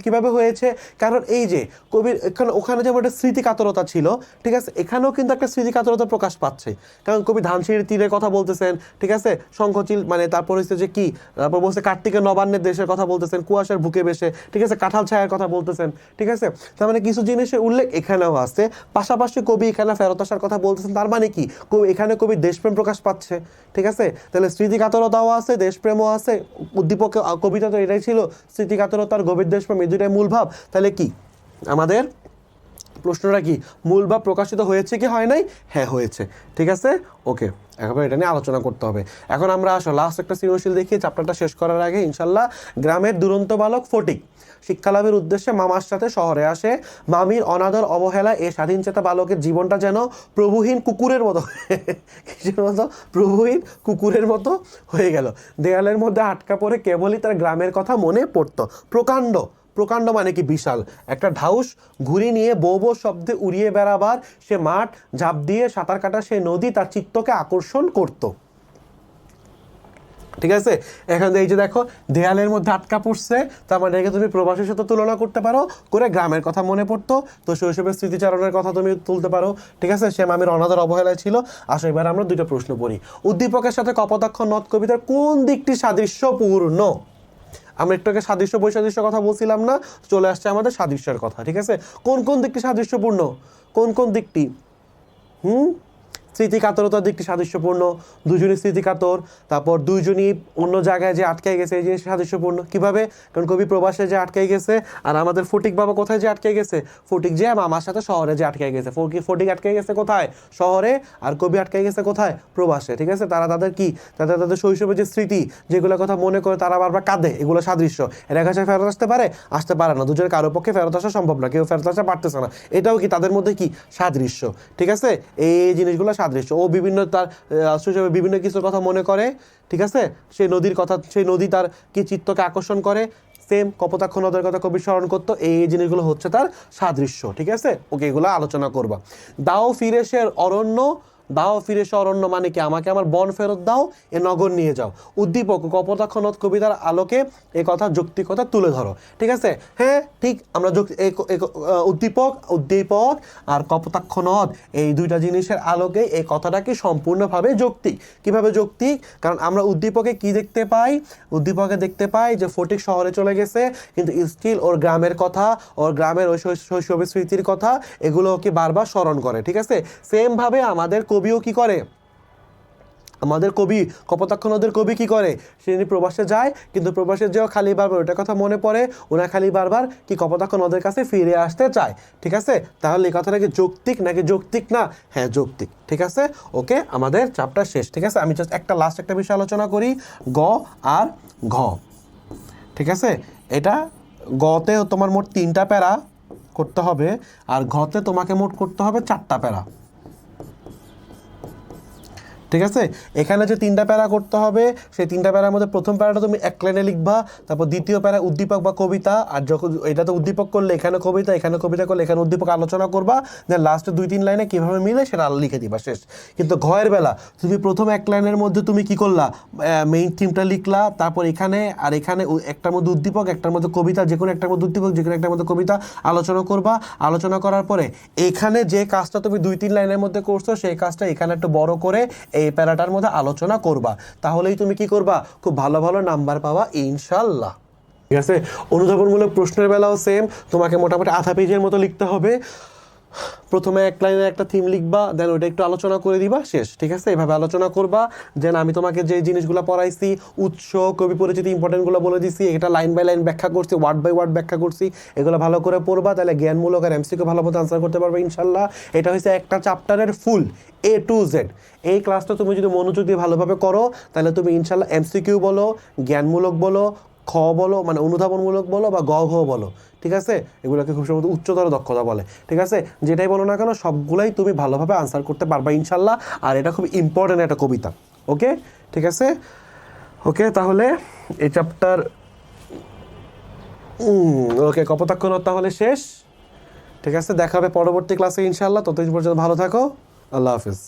কীভাবে হয়েছে? কারণ এই যে কবির ওখানে যেমন একটা স্মৃতিকাতরতা ছিল, ঠিক আছে, এখানেও কিন্তু একটা স্মৃতিকাতরতা প্রকাশ পাচ্ছে। কারণ কবি ধানসিঁড়ির তীরের কথা বলতেছেন, ঠিক আছে, শঙ্খচিল, মানে তারপর হচ্ছে যে কি, তারপর বলছে কার্তিকের নবান্নের দেশের কথা বলতেছেন, কুয়াশার বুকে বেশে, ঠিক আছে, কাঁঠাল ছায়ার কথা বলতেছেন, ঠিক আছে। তার মানে কিছু জিনিসের উল্লেখ এখানেও আছে। পাশাপাশি কবি এখানে ফেরত আসার কথা বলতেছেন, তার মানে কি, এখানে কবি দেশপ্রেম প্রকাশ পাচ্ছে। ঠিক আছে, তাহলে স্মৃতিকাতরতাও আছে, দেশপ্রেমও আছে। উদ্দীপক কবিতা তো এটাই ছিল, স্মৃতিকাতরতার গভীর দেশপ্রেম, এই দুইটাই মূল ভাব। তাহলে কি আমাদের প্রশ্নটা কি, মূল ভাব প্রকাশিত হয়েছে কি হয় নাই? হ্যাঁ, হয়েছে। ঠিক আছে, ওকে, এখন এটা নিয়ে আলোচনা করতে হবে। এখন আমরা আসো লাস্ট একটা সৃজনশীল দেখি চ্যাপ্টারটা শেষ করার আগে ইনশাল্লাহ। গ্রামের দুরন্ত বালক ফটিক শিক্ষালাভের উদ্দেশ্যে মামার সাথে শহরে আসে। মামির অনাদর অবহেলা এ স্বাধীনচেতা বালকের জীবনটা যেন প্রভুহীন কুকুরের মতো কিসের মতো? প্রভুহীন কুকুরের মতো হয়ে গেল। দেয়ালের মধ্যে আটকা পড়ে কেবলই তার গ্রামের কথা মনে পড়তো। প্রকাণ্ড, প্রকাণ্ড মানে কি, বিশাল একটা ঢাউস ঘুরি নিয়ে বৌ বৌ শব্দে উড়িয়ে বেড়াবার সে মাঠ, ঝাঁপ দিয়ে সাঁতার কাটা সে নদী তার চিত্তকে আকর্ষণ করত। ঠিক আছে, এখানে এই যে দেখো দেয়ালের মধ্যে আটকা পড়ছে, তার মানে একে তুমি প্রবাসের সাথে তুলনা করতে পারো, করে গ্রামের কথা মনে পড়তো, তো শৈশবের স্মৃতিচারণের কথা তুমি তুলতে পারো। ঠিক আছে, সে মামির অনাদর অবহেলায় ছিল। আসো এবার আমরা দুটো প্রশ্ন পড়ি। উদ্দীপকের সাথে কপোতাক্ষ নদ কবিতার কোন দিকটি সাদৃশ্যপূর্ণ? আমরা একটু আগে সাদৃশ্য বৈসাদৃশ্য কথা বলছিলাম না, চলে আসছে আমাদের সাদৃশ্যের কথা। ঠিক আছে, কোন কোন দিকটি সাদৃশ্যপূর্ণ? কোন কোন দিকটি? স্মৃতিকাতরতার দিকটি সাদৃশ্যপূর্ণ, দুজনই স্মৃতিকাতর, তারপর দুইজনই অন্য জায়গায় যে আটকে গেছে, এই জিনিস সাদৃশ্যপূর্ণ। কিভাবে? কারণ কবি প্রবাসে যে আটকে গেছে, আর আমাদের ফটিক বাবা কোথায় যে আটকে গেছে? ফটিক যে মামার সাথে শহরে যে আটকে গেছে। ফটিক আটকে গেছে কোথায়? শহরে, আর কবি আটকে গেছে কোথায়? প্রবাসে। ঠিক আছে, তারা তাদের কি, তাদের শৈশবের যে স্মৃতি, যেগুলোর কথা মনে করে তারা বারবার কাঁদে, এগুলো সাদৃশ্য। এরা কাছে ফেরত আসতে পারে? আসতে পারে না। দুজনের কারো পক্ষে ফেরত আসা সম্ভব না, কেউ ফেরত আসা পারতেছে না। এটাও কি তাদের মধ্যে কি সাদৃশ্য? ঠিক আছে, এই জিনিসগুলো সাদৃশ্য। ও বিভিন্ন তার শৈশবে বিভিন্ন কিছুর কথা মনে করে। ঠিক আছে, সেই নদীর কথা, সেই নদী তার কি চিত্তকে আকর্ষণ করে। সেম কপোতাক্ষ নদের কথা কবি স্মরণ করতো। এই জিনিসগুলো হচ্ছে তার সাদৃশ্য। ঠিক আছে, ওকে, এগুলো আলোচনা করবা। দাও ফিরে সে অরণ্য, দাও ফিরে সে অরণ্য মানে কি, আমাকে আমার বন ফেরত দাও, এ নগর নিয়ে যাও। উদ্দীপক কপোতাক্ষ নদ কবিতার আলোকে এই কথা যৌক্তিকতা তুলে ধরো। ঠিক আছে, হ্যাঁ ঠিক, আমরা উদ্দীপক আর কপোতাক্ষ নদ, এই দুইটা জিনিসের আলোকে এই কথাটাকে সম্পূর্ণভাবে যৌক্তিক। কিভাবে যৌক্তিক? কারণ আমরা উদ্দীপকে কি দেখতে পাই? উদ্দীপকে দেখতে পাই যে ফটিক শহরে চলে গেছে, কিন্তু স্টিল ওর গ্রামের কথা, ওর গ্রামের ওই শৈশবের স্মৃতির কথা, এগুলো ওকে বারবার স্মরণ করে। ঠিক আছে, সেমভাবে আমাদের কবিও কি করে, আমাদের কবি কপোতাক্ষ নদের কবি কি করে, সে প্রবাসে যায়, কিন্তু প্রবাসে যেও খালি বারবার ওটার কথা মনে পড়ে, ওরা খালি বারবার কি কপোতাক্ষ নদের কাছে ফিরে আসতে চায়। ঠিক আছে, তাহলে এই কথাটা কি যৌক্তিক নাকি যৌক্তিক না? হ্যাঁ, যৌক্তিক। ঠিক আছে, ওকে, আমাদের চ্যাপ্টার শেষ। ঠিক আছে, আমি জাস্ট লাস্ট একটা বিষয় আলোচনা করি, গ আর ঘ। ঠিক আছে, এটা গতে তোমার মোট 3টা প্যারা করতে হবে, আর ঘতে তোমাকে মোট করতে হবে 4টা প্যারা। ঠিক আছে, এখানে যে 3টা প্যারা করতে হবে, সেই 3টা প্যারার মধ্যে প্রথম প্যারাটা তুমি এক লাইনে লিখবা, তারপর দ্বিতীয় প্যারা উদ্দীপক বা কবিতা, আর যখন এটাতে উদ্দীপক করলে এখানে কবিতা, এখানে কবিতা করলে এখানে উদ্দীপক আলোচনা করবা, দেন লাস্টে 2-3 লাইনে কীভাবে মিলে সেটা লিখে দিবা, শেষ। কিন্তু ঘয়ের বেলা তুমি প্রথম এক লাইনের মধ্যে তুমি কি করলা, মেইন থিমটা লিখলা, তারপর এখানে আর এখানে একটার মধ্যে উদ্দীপক, একটার মধ্যে কবিতা, যে কোনো একটার মধ্যে উদ্দীপক, যে কোনো একটার মধ্যে কবিতা আলোচনা করবা। আলোচনা করার পরে এখানে যে কাজটা তুমি 2-3 লাইনের মধ্যে করছো, সেই কাজটা এখানে একটু বড় করে এই প্যারাটার মধ্যে আলোচনা করবা। তাহলেই তুমি কি করবা, খুব ভালো ভালো নাম্বার পাবা ইনশাল্লাহ। ঠিক আছে। অনুধাবনমূলক প্রশ্নের বেলাও সেম, তোমাকে মোটামুটি আধা পেজের মতো লিখতে হবে। প্রথমে এক লাইনের একটা থিম লিখবা, দেন ওইটা একটু আলোচনা করে দিবা, শেষ। ঠিক আছে, এভাবে আলোচনা করবা। দেন আমি তোমাকে যে জিনিসগুলো পড়াইছি, উৎস, কবি পরিচিতি, ইম্পর্টেন্টগুলো বলে দিছি, এটা লাইন বাই লাইন ব্যাখ্যা করছি, ওয়ার্ড বাই ওয়ার্ড ব্যাখ্যা করছি, এগুলো ভালো করে পড়বা, তাহলে জ্ঞানমূলক আর এমসিকিউ ভালো মতো আনসার করতে পারবে ইনশাল্লাহ। এটা হচ্ছে একটা চ্যাপ্টারের ফুল A to Z। এই ক্লাসটা তুমি যদি মনোযোগ দিয়ে ভালোভাবে করো, তাহলে তুমি ইনশাল্লাহ এমসিকিউ বলো, জ্ঞানমূলক বলো, খ বলো মানে অনুধাবনমূলক বলো, বা গ ঘ বলো, ঠিক আছে, এগুলোকে খুব সম্ভবত উচ্চতর দক্ষতা বলে। ঠিক আছে, যেটাই বলো না কেন সবগুলাই তুমি ভালোভাবে আনসার করতে পারবা ইনশাল্লাহ। আর এটা খুব ইম্পর্টেন্ট একটা কবিতা। ওকে, ঠিক আছে। ওকে, তাহলে এই চ্যাপ্টার ওকে কপোতাক্ষ নদ তাহলে শেষ। ঠিক আছে, দেখা হবে পরবর্তী ক্লাসে ইনশাল্লাহ। ততদিন পর্যন্ত ভালো থাকো, আল্লাহ হাফিজ।